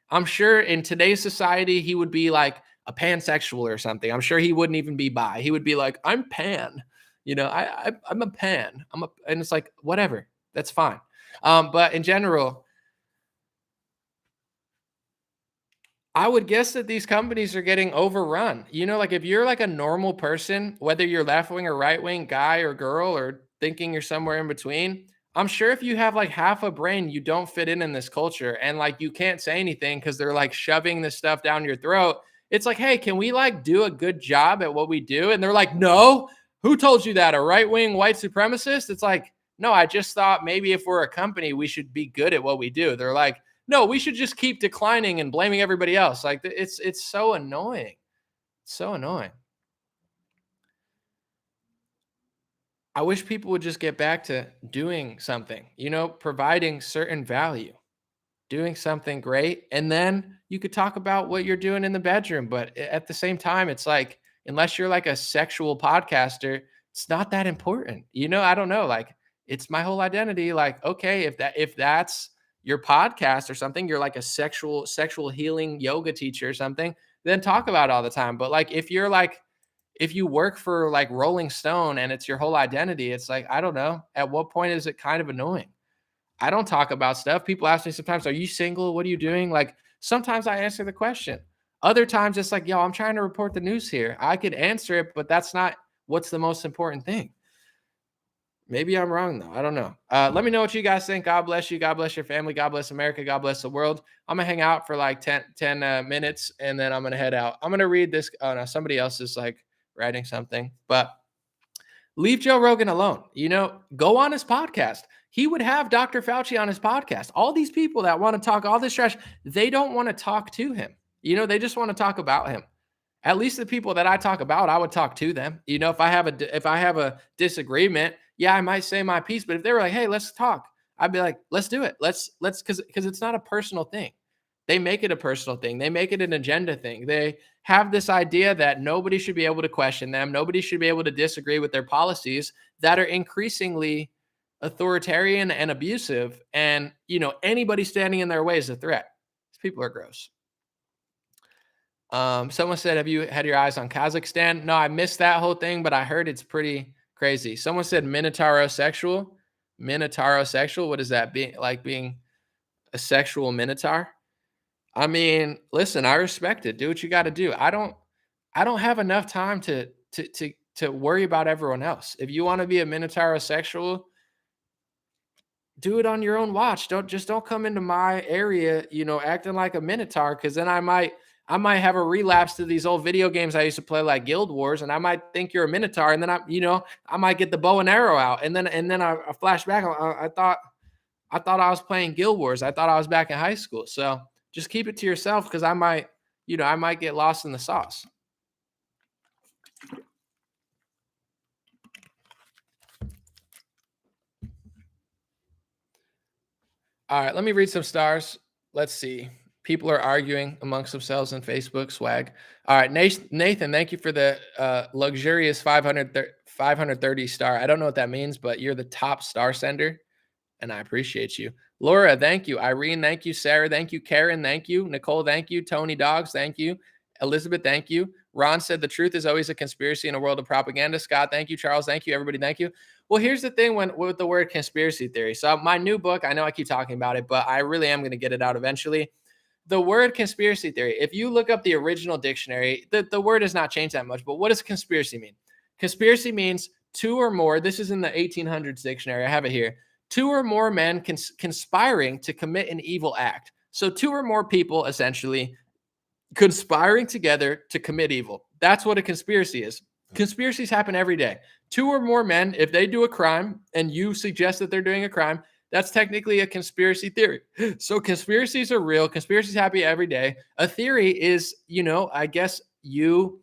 I'm sure in today's society, he would be like a pansexual or something. I'm sure he wouldn't even be bi. He would be like, I'm pan, I'm a pan. And it's like, whatever, that's fine. But in general, I would guess that these companies are getting overrun. Like if you're like a normal person, whether you're left wing or right wing, guy or girl, or thinking you're somewhere in between, I'm sure if you have like half a brain, you don't fit in this culture, and like you can't say anything because they're like shoving this stuff down your throat. It's like, hey, can we like do a good job at what we do? And they're like, no, who told you that? A right wing white supremacist? It's like, no, I just thought maybe if we're a company, we should be good at what we do. They're like, no, we should just keep declining and blaming everybody else. Like it's so annoying. So annoying. I wish people would just get back to doing something, providing certain value, doing something great. And then you could talk about what you're doing in the bedroom. But at the same time, it's like, unless you're like a sexual podcaster, it's not that important. I don't know. Like, it's my whole identity. Like, okay, if that's your podcast or something, you're like a sexual healing yoga teacher or something, then talk about it all the time. But like, if you work for like Rolling Stone and it's your whole identity, it's like, I don't know. At what point is it kind of annoying? I don't talk about stuff. People ask me sometimes, are you single? What are you doing? Like, sometimes I answer the question. Other times it's like, yo, I'm trying to report the news here. I could answer it, but that's not what's the most important thing. Maybe I'm wrong, though. I don't know. Let me know what you guys think. God bless you. God bless your family. God bless America. God bless the world. I'm going to hang out for like 10 minutes, and then I'm going to head out. I'm going to read this. Oh, no, somebody else is like writing something. But leave Joe Rogan alone. Go on his podcast. He would have Dr. Fauci on his podcast. All these people that want to talk all this trash, they don't want to talk to him. They just want to talk about him. At least the people that I talk about, I would talk to them. If I have a disagreement, yeah, I might say my piece. But if they were like, hey, let's talk, I'd be like, let's do it. Let's because it's not a personal thing. They make it a personal thing. They make it an agenda thing. They have this idea that nobody should be able to question them. Nobody should be able to disagree with their policies that are increasingly authoritarian and abusive. And, anybody standing in their way is a threat. These people are gross. Someone said, have you had your eyes on Kazakhstan? No, I missed that whole thing, but I heard it's pretty crazy. Someone said minotaurosexual. Minotaurosexual. What is that? Being a sexual minotaur? I mean, listen, I respect it. Do what you got to do. I don't have enough time to worry about everyone else. If you want to be a minotaurosexual, do it on your own watch. Don't come into my area, acting like a minotaur, because then I might have a relapse to these old video games I used to play, like Guild Wars, and I might think you're a minotaur, and then I might get the bow and arrow out, and then I flash back. I thought I was playing Guild Wars. I thought I was back in high school. So just keep it to yourself, because I might get lost in the sauce. All right, let me read some stars. Let's see. People are arguing amongst themselves on Facebook. Swag. All right, Nathan, thank you for the luxurious 530 star. I don't know what that means, but you're the top star sender, and I appreciate you. Laura, thank you. Irene, thank you. Sarah, thank you. Karen, thank you. Nicole, thank you. Tony Dogs, thank you. Elizabeth, thank you. Ron said the truth is always a conspiracy in a world of propaganda. Scott, thank you. Charles, thank you. Everybody, thank you. Well, here's the thing with the word conspiracy theory. So my new book, I know I keep talking about it, but I really am going to get it out eventually. The word conspiracy theory, if you look up the original dictionary, the word has not changed that much, but what does conspiracy mean? Conspiracy means two or more. This is in the 1800s dictionary. I have it here. Two or more men conspiring to commit an evil act. So two or more people essentially conspiring together to commit evil. That's what a conspiracy is. Conspiracies happen every day. Two or more men, if they do a crime and you suggest that they're doing a crime, that's technically a conspiracy theory. So conspiracies are real. Conspiracies happen every day. A theory is, I guess you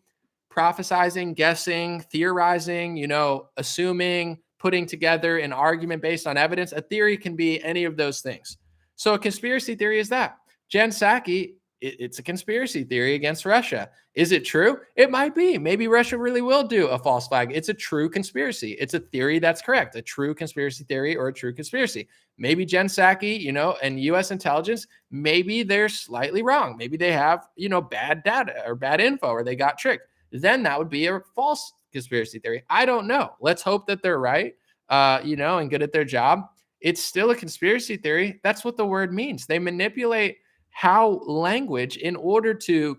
prophesizing, guessing, theorizing, assuming, putting together an argument based on evidence. A theory can be any of those things. So a conspiracy theory is that. Jen Psaki, it's a conspiracy theory against Russia. Is it true? It might be. Maybe Russia really will do a false flag. It's a true conspiracy. It's a theory that's correct. A true conspiracy theory or a true conspiracy. Maybe Jen Psaki, and U.S. intelligence, maybe they're slightly wrong. Maybe they have, bad data or bad info, or they got tricked. Then that would be a false conspiracy theory. I don't know. Let's hope that they're right, and good at their job. It's still a conspiracy theory. That's what the word means. They manipulate how language in order to,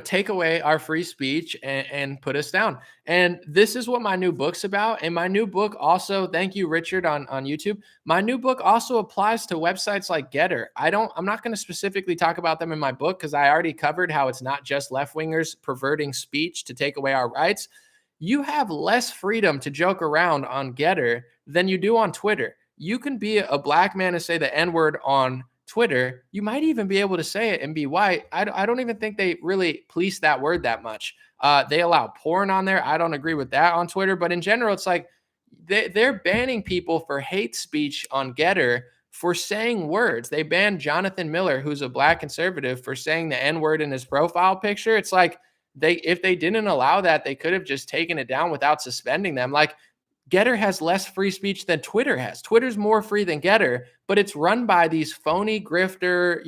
take away our free speech and put us down. And this is what my new book's about. And my new book also, thank you, Richard, on YouTube. My new book also applies to websites like Getter. I'm not going to specifically talk about them in my book, because I already covered how it's not just left-wingers perverting speech to take away our rights. You have less freedom to joke around on Getter than you do on Twitter. You can be a black man and say the N-word on Twitter. You might even be able to say it and be white. I don't even think they really police that word that much. They allow porn on there. I don't agree with that on Twitter, but in general, it's like they're banning people for hate speech on Getter for saying words. They banned Jonathan Miller, who's a black conservative, for saying the N-word in his profile picture. It's like if they didn't allow that, they could have just taken it down without suspending them. Like, Getter has less free speech than Twitter has. Twitter's more free than Getter, but it's run by these phony grifter,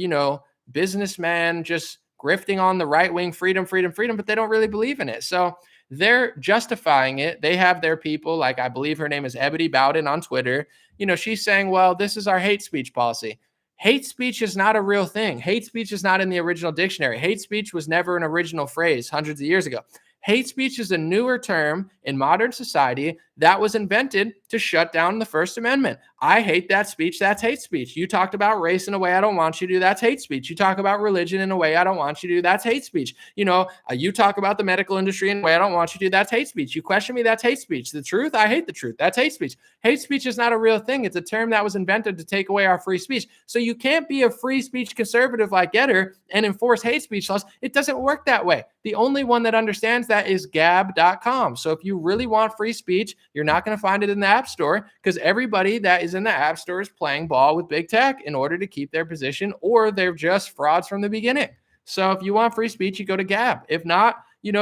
businessmen just grifting on the right-wing freedom, but they don't really believe in it. So they're justifying it. They have their people, like I believe her name is Ebony Bowden on Twitter. She's saying, well, this is our hate speech policy. Hate speech is not a real thing. Hate speech is not in the original dictionary. Hate speech was never an original phrase hundreds of years ago. Hate speech is a newer term in modern society that was invented to shut down the First Amendment. I hate that speech. That's hate speech. You talked about race in a way I don't want you to do. That's hate speech. You talk about religion in a way I don't want you to do. That's hate speech. You talk about the medical industry in a way I don't want you to do. That's hate speech. You question me. That's hate speech. The truth, I hate the truth. That's hate speech. Hate speech is not a real thing. It's a term that was invented to take away our free speech. So you can't be a free speech conservative like Getter and enforce hate speech laws. It doesn't work that way. The only one that understands that is gab.com. So if you really want free speech, you're not going to find it in the App Store because everybody that is in the App Store is playing ball with big tech in order to keep their position, or they're just frauds from the beginning. So if you want free speech, you go to Gab. If not,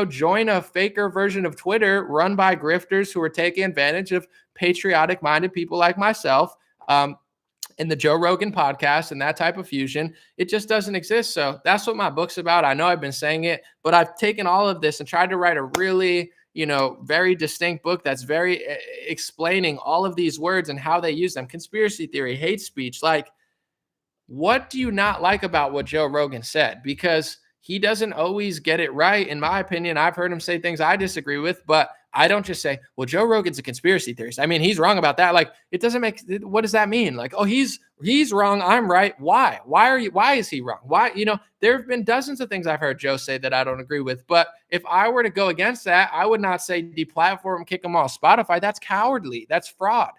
join a faker version of Twitter run by grifters who are taking advantage of patriotic-minded people like myself. In the Joe Rogan podcast and that type of fusion, it just doesn't exist. So that's what my book's about. I know I've been saying it, but I've taken all of this and tried to write a really, very distinct book that's very explaining all of these words and how they use them. Conspiracy theory, hate speech. Like, what do you not like about what Joe Rogan said? Because he doesn't always get it right. In my opinion, I've heard him say things I disagree with, but I don't just say, well, Joe Rogan's a conspiracy theorist. I mean, he's wrong about that. Like, it doesn't what does that mean? Like, oh, he's wrong, I'm right. Why? Why is he wrong? Why? There have been dozens of things I've heard Joe say that I don't agree with. But if I were to go against that, I would not say deplatform, kick them off Spotify. That's cowardly. That's fraud.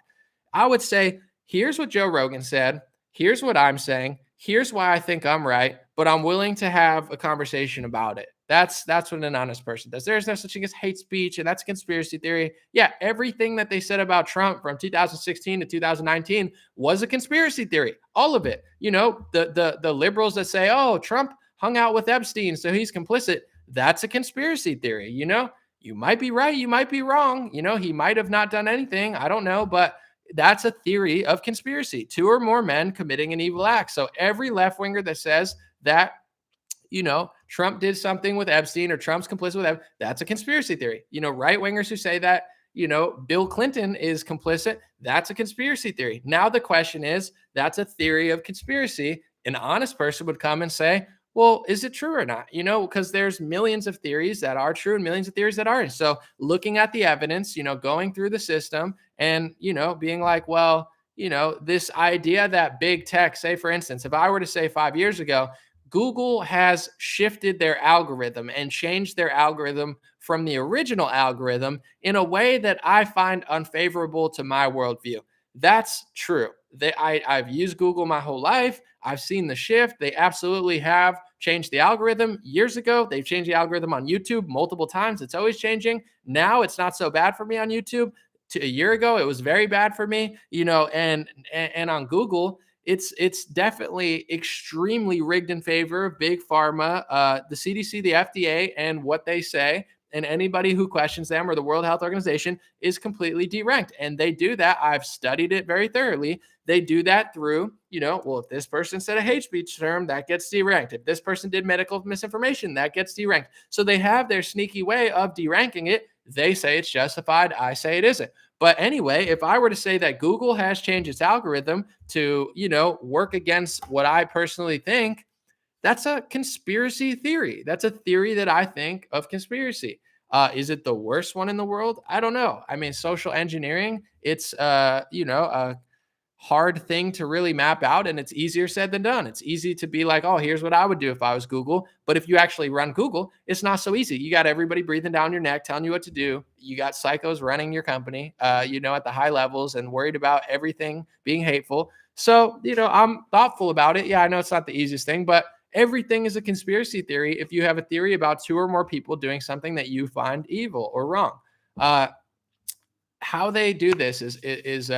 I would say, here's what Joe Rogan said. Here's what I'm saying. Here's why I think I'm right, but I'm willing to have a conversation about it. That's what an honest person does. There's no such thing as hate speech, and that's a conspiracy theory. Yeah, everything that they said about Trump from 2016 to 2019 was a conspiracy theory. All of it. The liberals that say, oh, Trump hung out with Epstein, so he's complicit. That's a conspiracy theory. You might be right, you might be wrong. He might have not done anything. I don't know, but that's a theory of conspiracy. 2 or more men committing an evil act. So every left-winger that says that, Trump did something with Epstein or Trump's complicit with Epstein, that's a conspiracy theory. Right-wingers who say that, Bill Clinton is complicit, that's a conspiracy theory. Now the question is, that's a theory of conspiracy. An honest person would come and say, well, is it true or not? Because there's millions of theories that are true and millions of theories that aren't. So looking at the evidence, going through the system and, being like, well, this idea that big tech, say, for instance, if I were to say 5 years ago, Google has shifted their algorithm and changed their algorithm from the original algorithm in a way that I find unfavorable to my worldview. That's true. I've used Google my whole life. I've seen the shift. They absolutely have changed the algorithm. Years ago, they've changed the algorithm on YouTube multiple times. It's always changing. Now it's not so bad for me on YouTube. A year ago, it was very bad for me, and on Google, it's definitely extremely rigged in favor of big pharma, the CDC, the FDA, and what they say. And anybody who questions them or the World Health Organization is completely deranked. And they do that. I've studied it very thoroughly. They do that through, if this person said a hate speech term, that gets deranked. If this person did medical misinformation, that gets deranked. So they have their sneaky way of deranking it. They say it's justified. I say it isn't. But anyway, if I were to say that Google has changed its algorithm to, work against what I personally think, that's a conspiracy theory. That's a theory that I think of conspiracy. Is it the worst one in the world? I don't know. I mean, social engineering, it's, a hard thing to really map out, and it's easier said than done. It's easy to be like, oh, here's what I would do if I was Google. But if you actually run Google, it's not so easy. You got everybody breathing down your neck, telling you what to do. You got psychos running your company, at the high levels and worried about everything being hateful. So, I'm thoughtful about it. Yeah, I know it's not the easiest thing, but everything is a conspiracy theory if you have a theory about 2 or more people doing something that you find evil or wrong. How they do this is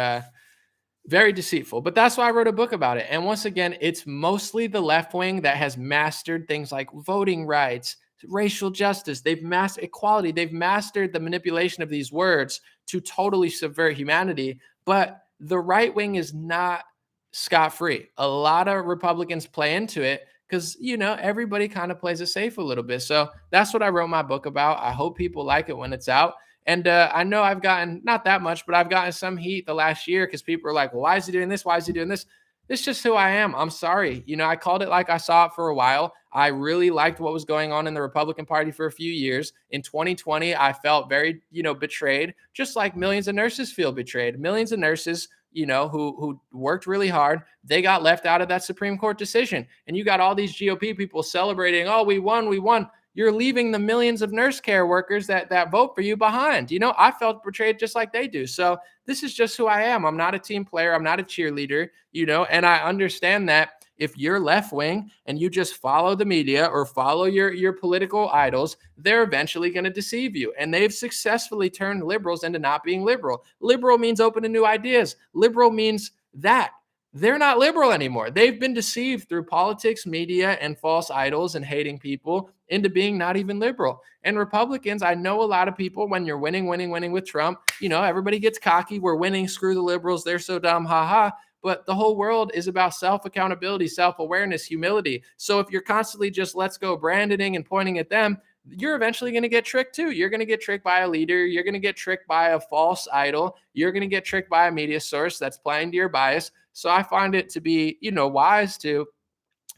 very deceitful, but that's why I wrote a book about it. And once again, it's mostly the left wing that has mastered things like voting rights, racial justice. They've mastered equality. They've mastered the manipulation of these words to totally subvert humanity. But the right wing is not scot-free. A lot of Republicans play into it because, everybody kind of plays it safe a little bit. So that's what I wrote my book about. I hope people like it when it's out. And I know I've gotten, not that much, but I've gotten some heat the last year because people are like, well, why is he doing this? Why is he doing this? It's just who I am. I'm sorry. I called it like I saw it for a while. I really liked what was going on in the Republican Party for a few years. In 2020, I felt very, betrayed, just like millions of nurses feel betrayed. Millions of nurses, who worked really hard, they got left out of that Supreme Court decision. And you got all these GOP people celebrating, oh, we won. you're leaving the millions of nurse care workers that vote for you behind. I felt betrayed just like they do. So this is just who I am. I'm not a team player. I'm not a cheerleader, and I understand that if you're left wing and you just follow the media or follow your political idols, they're eventually going to deceive you. And they've successfully turned liberals into not being liberal. Liberal means open to new ideas. Liberal means that they're not liberal anymore. They've been deceived through politics, media, and false idols and hating people into being not even liberal. And Republicans, I know a lot of people, when you're winning with Trump, everybody gets cocky. We're winning. Screw the liberals. They're so dumb. Ha ha. But the whole world is about self-accountability, self-awareness, humility. So if you're constantly just let's go branding and pointing at them, you're eventually going to get tricked too. You're going to get tricked by a leader. You're going to get tricked by a false idol. You're going to get tricked by a media source that's playing to your bias. So I find it to be, wise to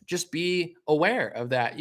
just be aware of that.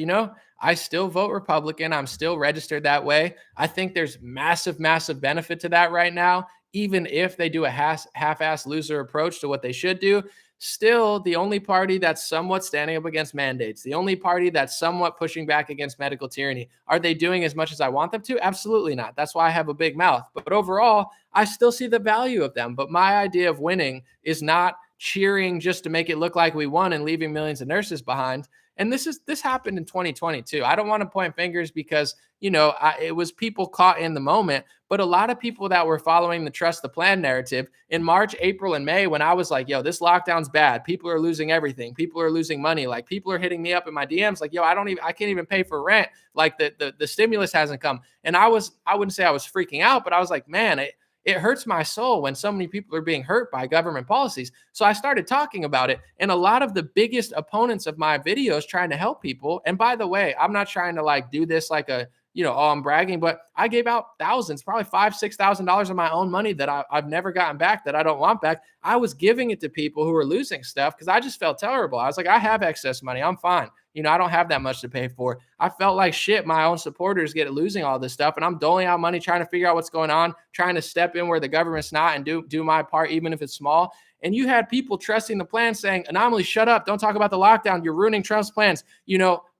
I still vote Republican. I'm still registered that way. I think there's massive, massive benefit to that right now. Even if they do a half-ass loser approach to what they should do, still the only party that's somewhat standing up against mandates, the only party that's somewhat pushing back against medical tyranny. Are they doing as much as I want them to? Absolutely not. That's why I have a big mouth. But overall, I still see the value of them. But my idea of winning is not cheering just to make it look like we won and leaving millions of nurses behind. And this happened in 2022. I don't want to point fingers because, it was people caught in the moment, but a lot of people that were following the trust the plan narrative in March, April, and May, when I was like, yo, this lockdown's bad. People are losing everything. People are losing money. Like, people are hitting me up in my DMs like, yo, I can't even pay for rent. Like the stimulus hasn't come. And I wouldn't say I was freaking out, but I was like, man, it hurts my soul when so many people are being hurt by government policies. So I started talking about it. And a lot of the biggest opponents of my videos trying to help people. And by the way, I'm not trying to do this like I'm bragging, but I gave out thousands, probably $5,000, $6,000 of my own money that I've never gotten back, that I don't want back. I was giving it to people who were losing stuff because I just felt terrible. I was like, I have excess money. I'm fine. I don't have that much to pay for. I felt like shit. My own supporters get losing all this stuff, and I'm doling out money, trying to figure out what's going on, trying to step in where the government's not and do my part, even if it's small. And you had people trusting the plan saying, Anomaly, shut up. Don't talk about the lockdown. You're ruining Trump's plans.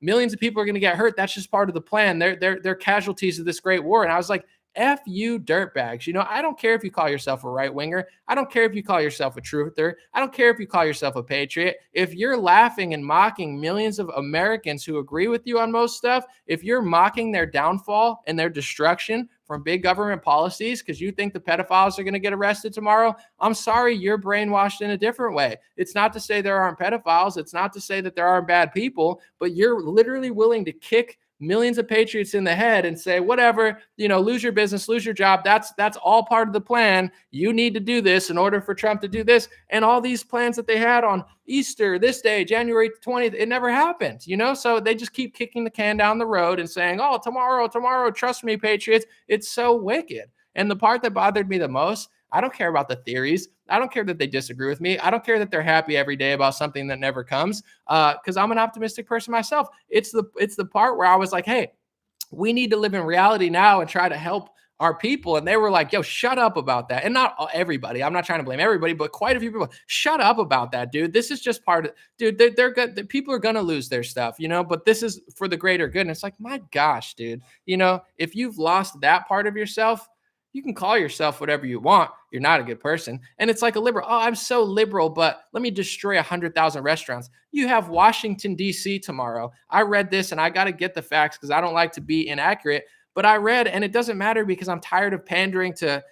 Millions of people are going to get hurt. That's just part of the plan. They're casualties of this great war. And I was like, F you dirtbags. I don't care if you call yourself a right winger. I don't care if you call yourself a truther. I don't care if you call yourself a patriot. If you're laughing and mocking millions of Americans who agree with you on most stuff, if you're mocking their downfall and their destruction from big government policies because you think the pedophiles are going to get arrested tomorrow, I'm sorry, you're brainwashed in a different way. It's not to say there aren't pedophiles. It's not to say that there aren't bad people, but you're literally willing to kick millions of patriots in the head and say, whatever, lose your business, lose your job. That's all part of the plan. You need to do this in order for Trump to do this. And all these plans that they had on Easter, this day, January 20th, it never happened, so they just keep kicking the can down the road and saying, oh, tomorrow, trust me, patriots. It's so wicked. And the part that bothered me the most, I don't care about the theories. I don't care that they disagree with me. I don't care that they're happy every day about something that never comes because I'm an optimistic person myself. It's the part where I was like, hey, we need to live in reality now and try to help our people. And they were like, yo, shut up about that. And not everybody. I'm not trying to blame everybody, but quite a few people, shut up about that, dude. This is just part of, dude, they're good. People are going to lose their stuff, but this is for the greater good. And it's like, my gosh, dude, if you've lost that part of yourself, you can call yourself whatever you want. You're not a good person. And it's like a liberal. Oh, I'm so liberal, but let me destroy 100,000 restaurants. You have Washington, D.C. tomorrow. I read this and I got to get the facts because I don't like to be inaccurate. But I read, and it doesn't matter because I'm tired of pandering to,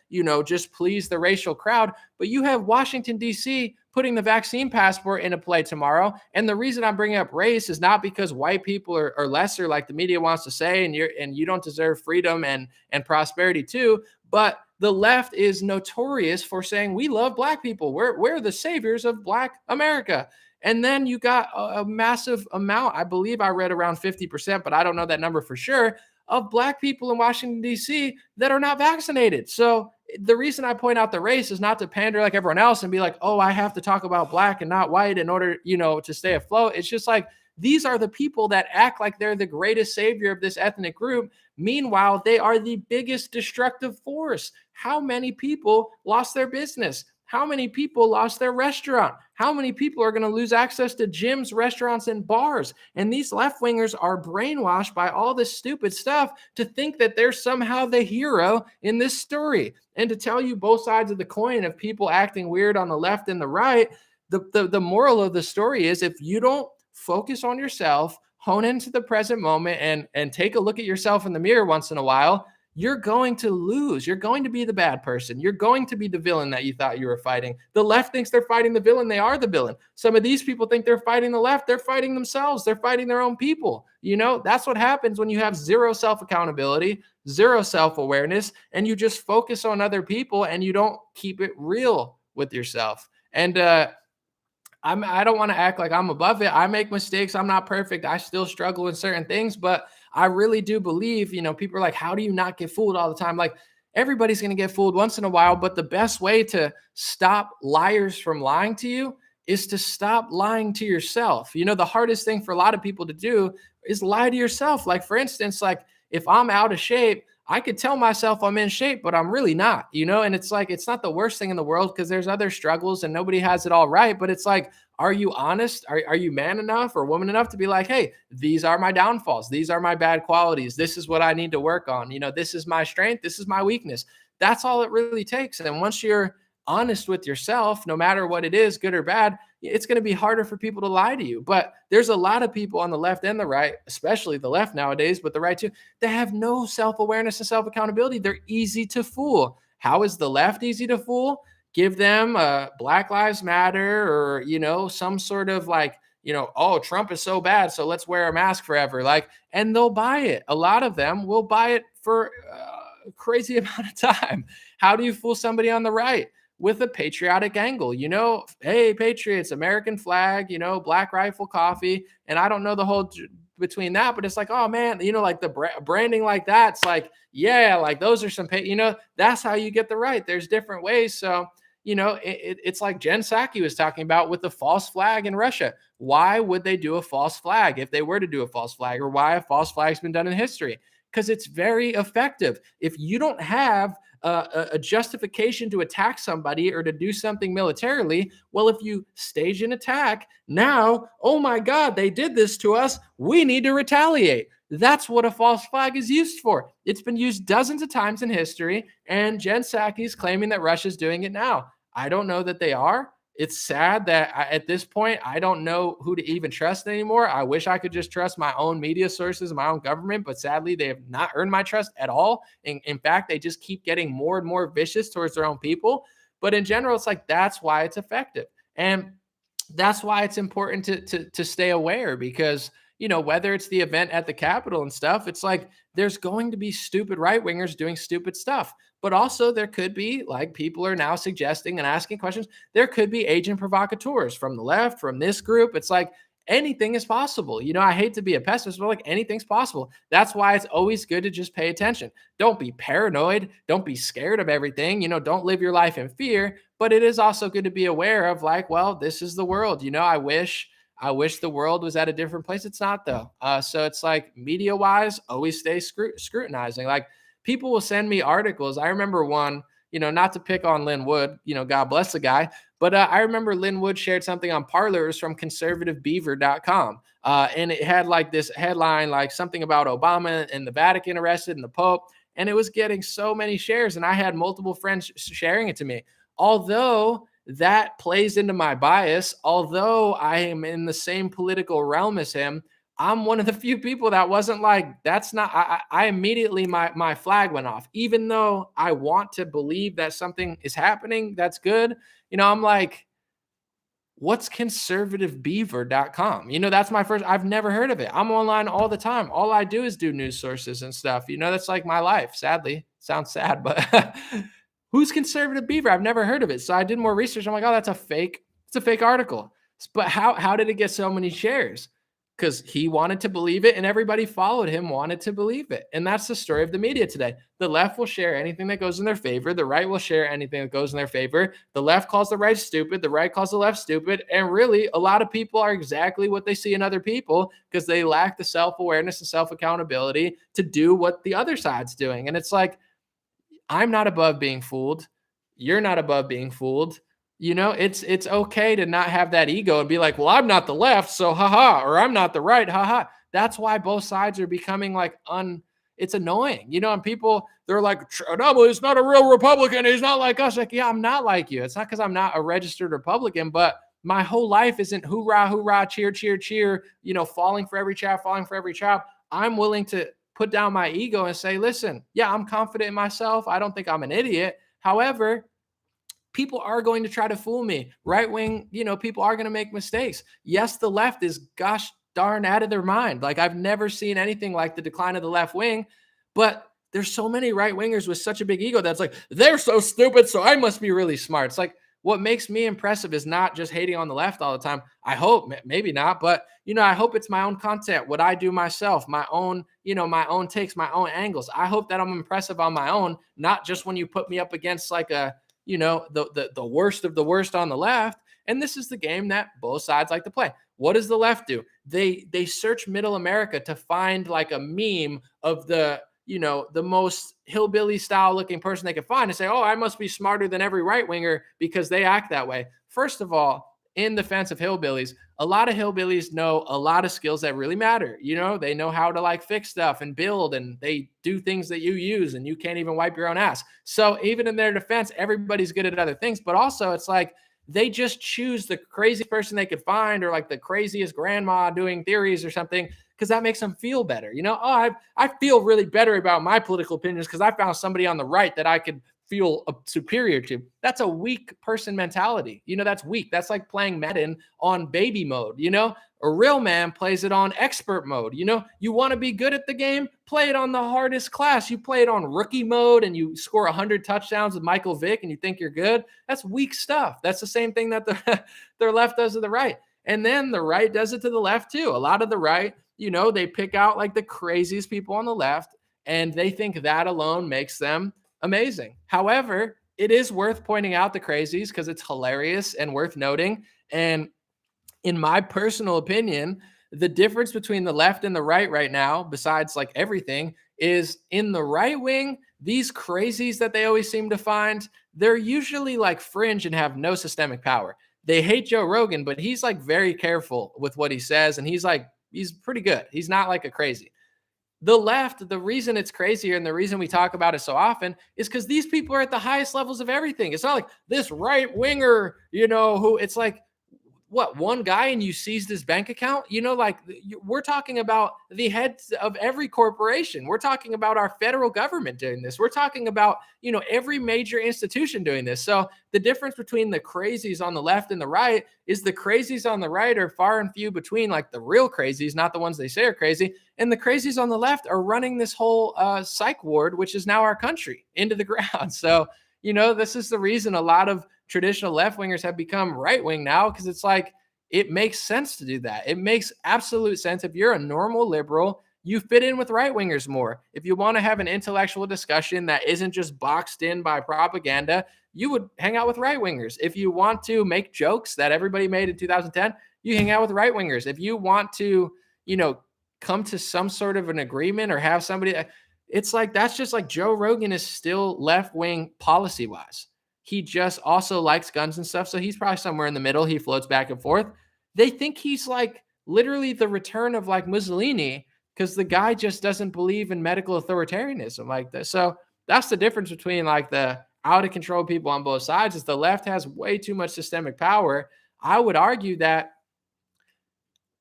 just please the racial crowd. But you have Washington, D.C. putting the vaccine passport into play tomorrow. And the reason I'm bringing up race is not because white people are lesser, like the media wants to say, and you don't deserve freedom and prosperity too. But the left is notorious for saying we love black people. We're the saviors of Black America. And then you got a massive amount. I believe I read around 50%, but I don't know that number for sure, of black people in Washington, D.C. that are not vaccinated. So the reason I point out the race is not to pander like everyone else and be like, oh, I have to talk about black and not white in order, to stay afloat. It's just like, these are the people that act like they're the greatest savior of this ethnic group. Meanwhile, they are the biggest destructive force. How many people lost their business? How many people lost their restaurant? How many people are going to lose access to gyms, restaurants, and bars? And these left wingers are brainwashed by all this stupid stuff to think that they're somehow the hero in this story. And to tell you both sides of the coin of people acting weird on the left and the right, the moral of the story is if you don't focus on yourself, hone into the present moment, and take a look at yourself in the mirror once in a while, you're going to lose. You're going to be the bad person. You're going to be the villain that you thought you were fighting. The left thinks they're fighting the villain. They are the villain. Some of these people think they're fighting the left. They're fighting themselves. They're fighting their own people. That's what happens when you have zero self-accountability, zero self-awareness, and you just focus on other people and you don't keep it real with yourself. And I don't want to act like I'm above it. I make mistakes. I'm not perfect. I still struggle in certain things, but I really do believe, people are like, how do you not get fooled all the time? Like, everybody's going to get fooled once in a while, but the best way to stop liars from lying to you is to stop lying to yourself. The hardest thing for a lot of people to do is lie to yourself. Like, for instance, like if I'm out of shape, I could tell myself I'm in shape, but I'm really not, and it's like, it's not the worst thing in the world because there's other struggles and nobody has it all right. But it's like, are you honest? Are you man enough or woman enough to be like, hey, these are my downfalls. These are my bad qualities. This is what I need to work on. This is my strength. This is my weakness. That's all it really takes. And once you're honest with yourself, no matter what it is, good or bad, it's going to be harder for people to lie to you. But there's a lot of people on the left and the right, especially the left nowadays, but the right too, that have no self-awareness and self-accountability. They're easy to fool. How is the left easy to fool? Give them Black Lives Matter or, some sort of like, oh, Trump is so bad, so let's wear a mask forever. Like, and they'll buy it. A lot of them will buy it for a crazy amount of time. How do you fool somebody on the right? With a patriotic angle, hey, patriots, American flag, Black Rifle Coffee. And I don't know the whole between that, but it's like, oh man, like the branding like that. It's like, yeah, like those are some, that's how you get the right. There's different ways. So, it's like Jen Psaki was talking about with the false flag in Russia. Why would they do a false flag if they were to do a false flag, or why a false flag's been done in history? Because it's very effective. If you don't have a justification to attack somebody or to do something militarily, well, if you stage an attack, now, oh my God, they did this to us, we need to retaliate. That's what a false flag is used for. It's been used dozens of times in history, and Jen Psaki is claiming that Russia's doing it now. I don't know that they are. It's sad that at this point, I don't know who to even trust anymore. I wish I could just trust my own media sources, my own government, but sadly, they have not earned my trust at all. In fact, they just keep getting more and more vicious towards their own people. But in general, it's like, that's why it's effective. And that's why it's important to stay aware, because whether it's the event at the Capitol and stuff, it's like there's going to be stupid right wingers doing stupid stuff. But also there could be, like people are now suggesting and asking questions, there could be agent provocateurs from the left, from this group. It's like anything is possible. I hate to be a pessimist, but like anything's possible. That's why it's always good to just pay attention. Don't be paranoid. Don't be scared of everything. Don't live your life in fear. But it is also good to be aware of like, well, this is the world. I wish the world was at a different place. It's not though. So it's like media wise, always stay scrutinizing. Like people will send me articles. I remember one, not to pick on Lynn Wood, God bless the guy. But I remember Lynn Wood shared something on Parlors from conservativebeaver.com. And it had like this headline, like something about Obama and the Vatican arrested and the Pope. And it was getting so many shares. And I had multiple friends sharing it to me. Although that plays into my bias, although I am in the same political realm as him, I'm one of the few people that wasn't like, that's not, I immediately, my flag went off, even though I want to believe that something is happening that's good. I'm like, what's conservativebeaver.com? That's my first, I've never heard of it. I'm online all the time. All I do is do news sources and stuff. That's like my life, sadly. Sounds sad, but who's Conservative Beaver? I've never heard of it. So I did more research. I'm like, oh, it's a fake article. But how did it get so many shares? Because he wanted to believe it and everybody followed him wanted to believe it. And that's the story of the media today. The left will share anything that goes in their favor. The right will share anything that goes in their favor. The left calls the right stupid. The right calls the left stupid. And really, a lot of people are exactly what they see in other people because they lack the self-awareness and self-accountability to do what the other side's doing. And it's like, I'm not above being fooled. You're not above being fooled. It's okay to not have that ego and be like, well, I'm not the left, so haha, or I'm not the right, haha. That's why both sides are becoming like it's annoying, and people, they're like, no, he's not a real Republican. He's not like us. Like, yeah, I'm not like you. It's not because I'm not a registered Republican, but my whole life isn't hoorah, hoorah, cheer, cheer, cheer, falling for every child, falling for every child. I'm willing to put down my ego and say, listen, yeah, I'm confident in myself. I don't think I'm an idiot. However, people are going to try to fool me. Right wing, people are going to make mistakes. Yes, the left is gosh darn out of their mind. Like, I've never seen anything like the decline of the left wing, but there's so many right wingers with such a big ego that's like, they're so stupid, so I must be really smart. It's like, what makes me impressive is not just hating on the left all the time. I hope, maybe not, but I hope it's my own content, what I do myself, my own, my own takes, my own angles. I hope that I'm impressive on my own, not just when you put me up against like a, the worst of the worst on the left. And this is the game that both sides like to play. What does the left do? They search middle America to find like a meme of the most hillbilly style looking person they can find and say, oh, I must be smarter than every right winger because they act that way. First of all, in defense of hillbillies, a lot of hillbillies know a lot of skills that really matter. They know how to like fix stuff and build, and they do things that you use and you can't even wipe your own ass. So even in their defense, everybody's good at other things, but also it's like they just choose the craziest person they could find, or like the craziest grandma doing theories or something, because that makes them feel better. I feel really better about my political opinions because I found somebody on the right that I could feel superior to. That's a weak person mentality. That's weak. That's like playing Madden on baby mode. A real man plays it on expert mode. You want to be good at the game, play it on the hardest class. You play it on rookie mode and you score 100 touchdowns with Michael Vick and you think you're good. That's weak stuff. That's the same thing that the left does to the right. And then the right does it to the left too. A lot of the right, they pick out like the craziest people on the left and they think that alone makes them amazing. However, it is worth pointing out the crazies because it's hilarious and worth noting. And in my personal opinion, the difference between the left and the right now, besides like everything, is in the right wing, these crazies that they always seem to find, they're usually like fringe and have no systemic power. They hate Joe Rogan, but he's like very careful with what he says. And he's pretty good. He's not like a crazy. The left, the reason it's crazier and the reason we talk about it so often is because these people are at the highest levels of everything. It's not like this right winger, who it's like, what, one guy and you seized his bank account? We're talking about the heads of every corporation. We're talking about our federal government doing this. We're talking about, every major institution doing this. So the difference between the crazies on the left and the right is the crazies on the right are far and few between, like the real crazies, not the ones they say are crazy. And the crazies on the left are running this whole psych ward, which is now our country, into the ground. So, this is the reason a lot of traditional left wingers have become right wing now, because it's like, it makes sense to do that. It makes absolute sense. If you're a normal liberal, you fit in with right wingers more. If you want to have an intellectual discussion that isn't just boxed in by propaganda, you would hang out with right wingers. If you want to make jokes that everybody made in 2010, you hang out with right wingers. If you want to, come to some sort of an agreement or have somebody, it's like, that's just like Joe Rogan is still left wing policy wise. He just also likes guns and stuff. So he's probably somewhere in the middle. He floats back and forth. They think he's like literally the return of like Mussolini, because the guy just doesn't believe in medical authoritarianism like this. So that's the difference between like the out of control people on both sides, is the left has way too much systemic power. I would argue that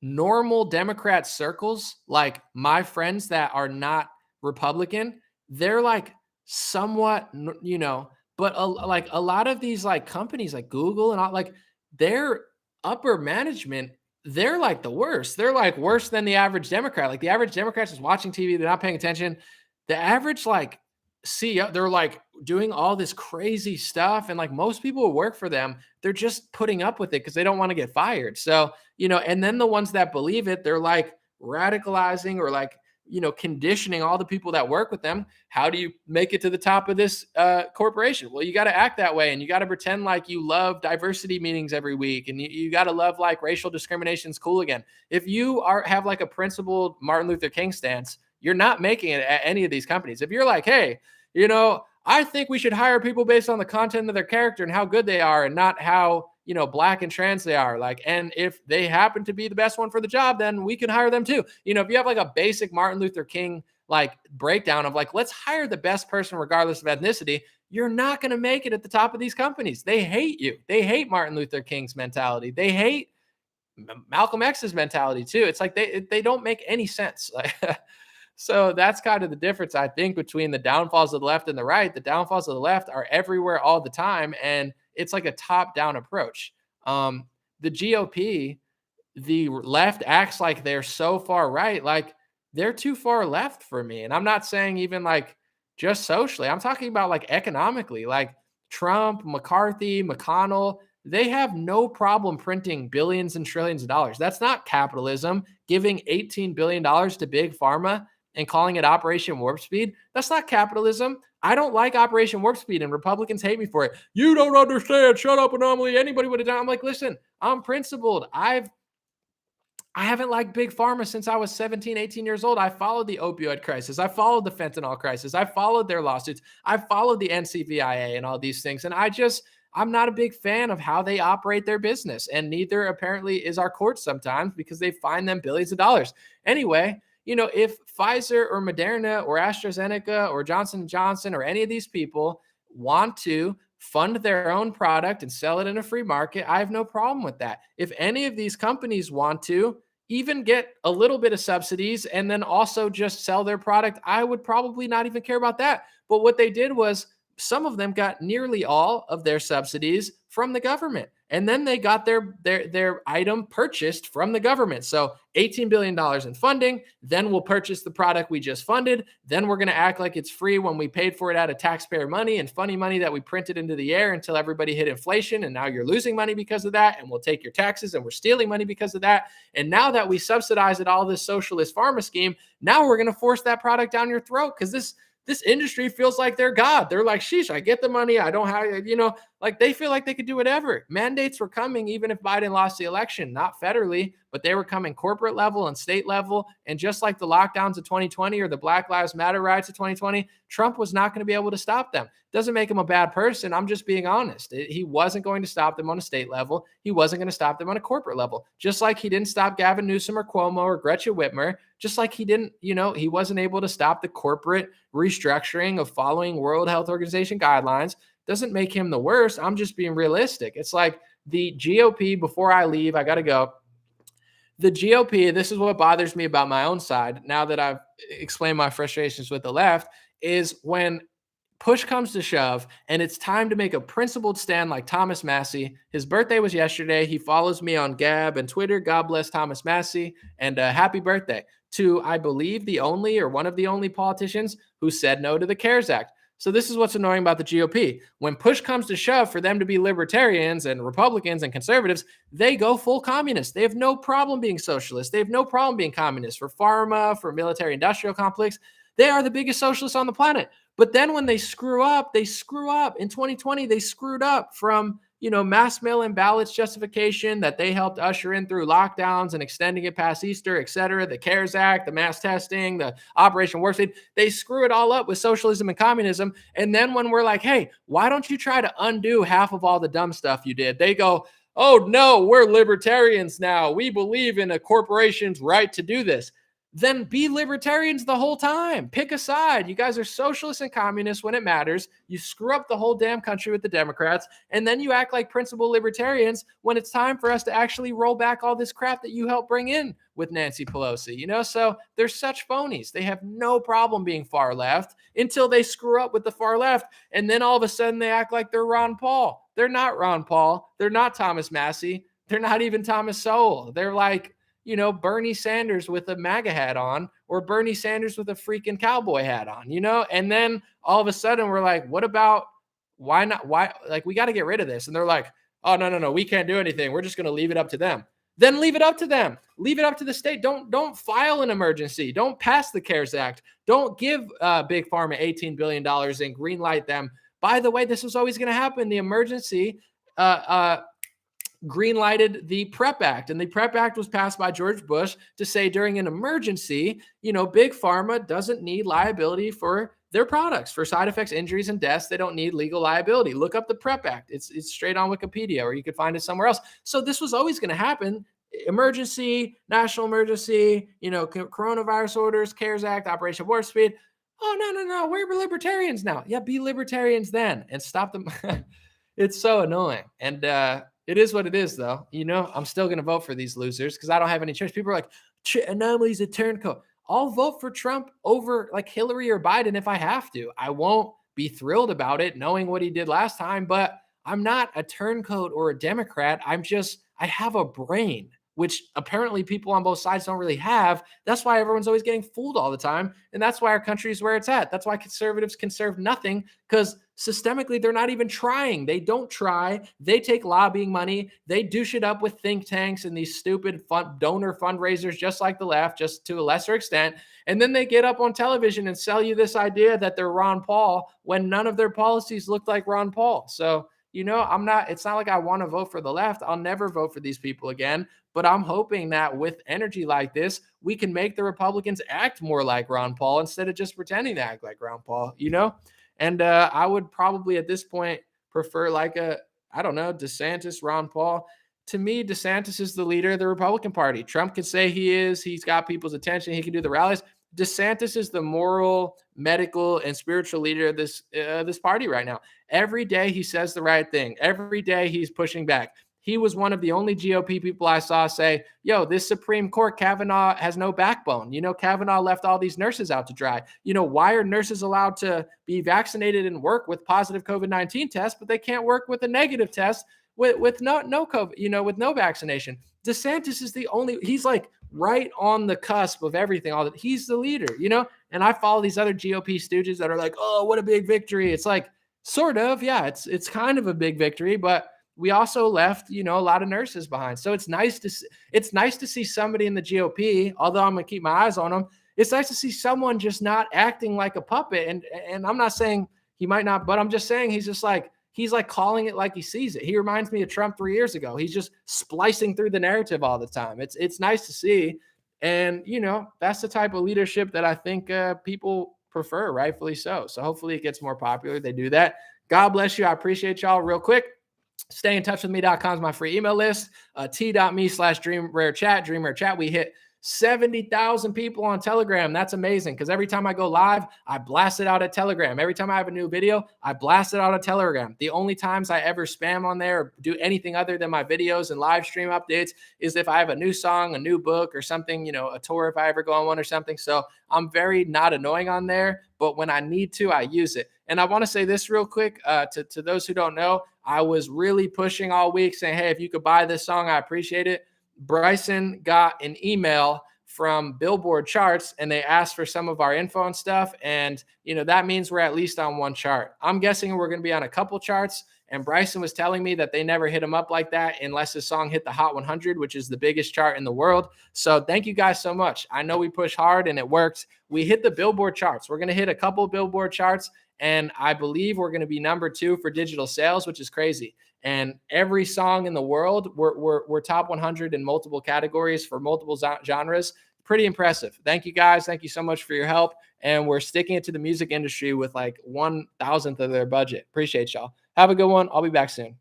normal Democrat circles, like my friends that are not Republican, they're like somewhat, but like a lot of these like companies like Google and all, like their upper management, they're like the worst. They're like worse than the average Democrat. Like the average Democrat's just watching TV, they're not paying attention. The average like CEO, they're like doing all this crazy stuff. And like most people who work for them, they're just putting up with it because they don't want to get fired. So, and then the ones that believe it, they're like radicalizing or like, conditioning all the people that work with them. How do you make it to the top of this corporation? Well, you got to act that way, and you got to pretend like you love diversity meetings every week, and you got to love like racial discrimination is cool again. If you have like a principled Martin Luther King stance, you're not making it at any of these companies. If you're like, hey, I think we should hire people based on the content of their character and how good they are and not how, black and trans they are. Like, and if they happen to be the best one for the job, then we can hire them too. If you have like a basic Martin Luther King like breakdown of like, let's hire the best person regardless of ethnicity, you're not going to make it at the top of these companies. They hate you. They hate Martin Luther King's mentality. They hate Malcolm X's mentality too. It's like they don't make any sense. Like, so that's kind of the difference, I think, between the downfalls of the left and the right. The downfalls of the left are everywhere all the time, and it's like a top-down approach. The GOP, the left acts like they're so far right, like they're too far left for me. And I'm not saying even like just socially. I'm talking about like economically, like Trump, McCarthy, McConnell. They have no problem printing billions and trillions of dollars. That's not capitalism. Giving $18 billion to big pharma and calling it Operation Warp Speed, that's not capitalism. I don't like Operation Warp Speed, and Republicans hate me for it. You don't understand. Shut up, anomaly. Anybody would have done. I'm like, listen, I'm principled. I haven't liked big pharma since I was 17, 18 years old. I followed the opioid crisis. I followed the fentanyl crisis. I followed their lawsuits. I followed the NCVIA and all these things. And I'm not a big fan of how they operate their business. And neither apparently is our court sometimes, because they fine them billions of dollars. Anyway, if Pfizer or Moderna or AstraZeneca or Johnson & Johnson or any of these people want to fund their own product and sell it in a free market, I have no problem with that. If any of these companies want to even get a little bit of subsidies and then also just sell their product, I would probably not even care about that. But what they did was some of them got nearly all of their subsidies from the government. And then they got their item purchased from the government. So $18 billion in funding. Then we'll purchase the product we just funded. Then we're going to act like it's free when we paid for it out of taxpayer money and funny money that we printed into the air until everybody hit inflation. And now you're losing money because of that. And we'll take your taxes and we're stealing money because of that. And now that we subsidize it, all this socialist pharma scheme, now we're going to force that product down your throat because this industry feels like they're God. They're like, sheesh, I get the money. I don't have, like they feel like they could do whatever. Mandates were coming even if Biden lost the election, not federally, but they were coming corporate level and state level. And just like the lockdowns of 2020 or the Black Lives Matter riots of 2020, Trump was not going to be able to stop them. Doesn't make him a bad person. I'm just being honest. He wasn't going to stop them on a state level. He wasn't going to stop them on a corporate level. Just like he didn't stop Gavin Newsom or Cuomo or Gretchen Whitmer. Just like he didn't, he wasn't able to stop the corporate restructuring of following World Health Organization guidelines. Doesn't make him the worst. I'm just being realistic. It's like the GOP, before I leave, I got to go. The GOP, this is what bothers me about my own side, now that I've explained my frustrations with the left, is when push comes to shove and it's time to make a principled stand like Thomas Massie. His birthday was yesterday. He follows me on Gab and Twitter. God bless Thomas Massie, and happy birthday to, I believe, the only or one of the only politicians who said no to the CARES Act. So this is what's annoying about the GOP. When push comes to shove for them to be libertarians and Republicans and conservatives, they go full communist. They have no problem being socialist. They have no problem being communist. For pharma, for military industrial complex, they are the biggest socialists on the planet. But then when they screw up, they screw up. In 2020, they screwed up from mass mail-in ballots justification that they helped usher in through lockdowns and extending it past Easter, et cetera, the CARES Act, the mass testing, the Operation Warp Speed. They screw it all up with socialism and communism. And then when we're like, hey, why don't you try to undo half of all the dumb stuff you did? They go, oh, no, we're libertarians now. We believe in a corporation's right to do this. Then be libertarians the whole time. Pick a side. You guys are socialists and communists when it matters. You screw up the whole damn country with the Democrats, and then you act like principled libertarians when it's time for us to actually roll back all this crap that you helped bring in with Nancy Pelosi. So they're such phonies. They have no problem being far left until they screw up with the far left, and then all of a sudden they act like they're Ron Paul. They're not Ron Paul. They're not Thomas Massie. They're not even Thomas Sowell. They're like, Bernie Sanders with a MAGA hat on, or Bernie Sanders with a freaking cowboy hat on, and then all of a sudden we're like, what about, why not? Why? Like, we got to get rid of this. And they're like, oh, no, we can't do anything. We're just going to leave it up to them. Then leave it up to them. Leave it up to the state. Don't file an emergency. Don't pass the CARES Act. Don't give Big Pharma $18 billion and greenlight them. By the way, this was always going to happen. The emergency, greenlighted the PrEP Act. And the PrEP Act was passed by George Bush to say during an emergency, Big Pharma doesn't need liability for they're products for side effects, injuries, and deaths. They don't need legal liability. Look up the PrEP Act. It's straight on Wikipedia, or you could find it somewhere else. So this was always going to happen. Emergency, national emergency, coronavirus orders, CARES Act, Operation Warp Speed. Oh, no. We're libertarians now. Yeah, be libertarians then and stop them. It's so annoying. And it is what it is, though. I'm still going to vote for these losers because I don't have any choice. People are like, Anomaly's a turncoat. I'll vote for Trump over like Hillary or Biden if I have to. I won't be thrilled about it knowing what he did last time, but I'm not a turncoat or a Democrat. I have a brain, which apparently people on both sides don't really have. That's why everyone's always getting fooled all the time. And that's why our country is where it's at. That's why conservatives conserve nothing, because systemically, they're not even trying. They don't try. They take lobbying money. They douche it up with think tanks and these stupid donor fundraisers, just like the left, just to a lesser extent. And then they get up on television and sell you this idea that they're Ron Paul when none of their policies look like Ron Paul. So, it's not like I want to vote for the left. I'll never vote for these people again. But I'm hoping that with energy like this, we can make the Republicans act more like Ron Paul instead of just pretending to act like Ron Paul, And I would probably at this point prefer DeSantis, Ron Paul. To me, DeSantis is the leader of the Republican Party. Trump can say he is. He's got people's attention. He can do the rallies. DeSantis is the moral, medical, and spiritual leader of this party right now. Every day he says the right thing. Every day he's pushing back. He was one of the only GOP people I saw say, this Supreme Court, Kavanaugh has no backbone. Kavanaugh left all these nurses out to dry. Why are nurses allowed to be vaccinated and work with positive COVID-19 tests, but they can't work with a negative test with no COVID, with no vaccination? DeSantis is he's like right on the cusp of everything. He's the leader, and I follow these other GOP stooges that are like, oh, what a big victory. It's like, sort of, yeah, it's kind of a big victory, but we also left, a lot of nurses behind. So it's nice to see somebody in the GOP, although I'm going to keep my eyes on them. It's nice to see someone just not acting like a puppet. And I'm not saying he might not, but I'm just saying he's like calling it like he sees it. He reminds me of Trump 3 years ago. He's just splicing through the narrative all the time. It's nice to see. And, that's the type of leadership that I think people prefer, rightfully so. So hopefully it gets more popular. They do that. God bless you. I appreciate y'all. Real quick, stay in touch with me.com is my free email list. T.me/DreamRareChat. DreamRareChat. We hit 70,000 people on Telegram. That's amazing because every time I go live, I blast it out at Telegram. Every time I have a new video, I blast it out at Telegram. The only times I ever spam on there or do anything other than my videos and live stream updates is if I have a new song, a new book or something, a tour if I ever go on one or something. So I'm very not annoying on there, but when I need to, I use it. And I want to say this real quick to those who don't know, I was really pushing all week saying, hey, if you could buy this song, I appreciate it. Bryson got an email from Billboard charts and they asked for some of our info and stuff. And, that means we're at least on one chart. I'm guessing we're going to be on a couple charts. And Bryson was telling me that they never hit him up like that unless his song hit the Hot 100, which is the biggest chart in the world. So thank you guys so much. I know we pushed hard and it worked. We hit the Billboard charts. We're going to hit a couple Billboard charts. And I believe we're going to be number 2 for digital sales, which is crazy. And every song in the world, we're top 100 in multiple categories for multiple genres. Pretty impressive. Thank you guys. Thank you so much for your help. And we're sticking it to the music industry with like 1,000th of their budget. Appreciate y'all. Have a good one. I'll be back soon.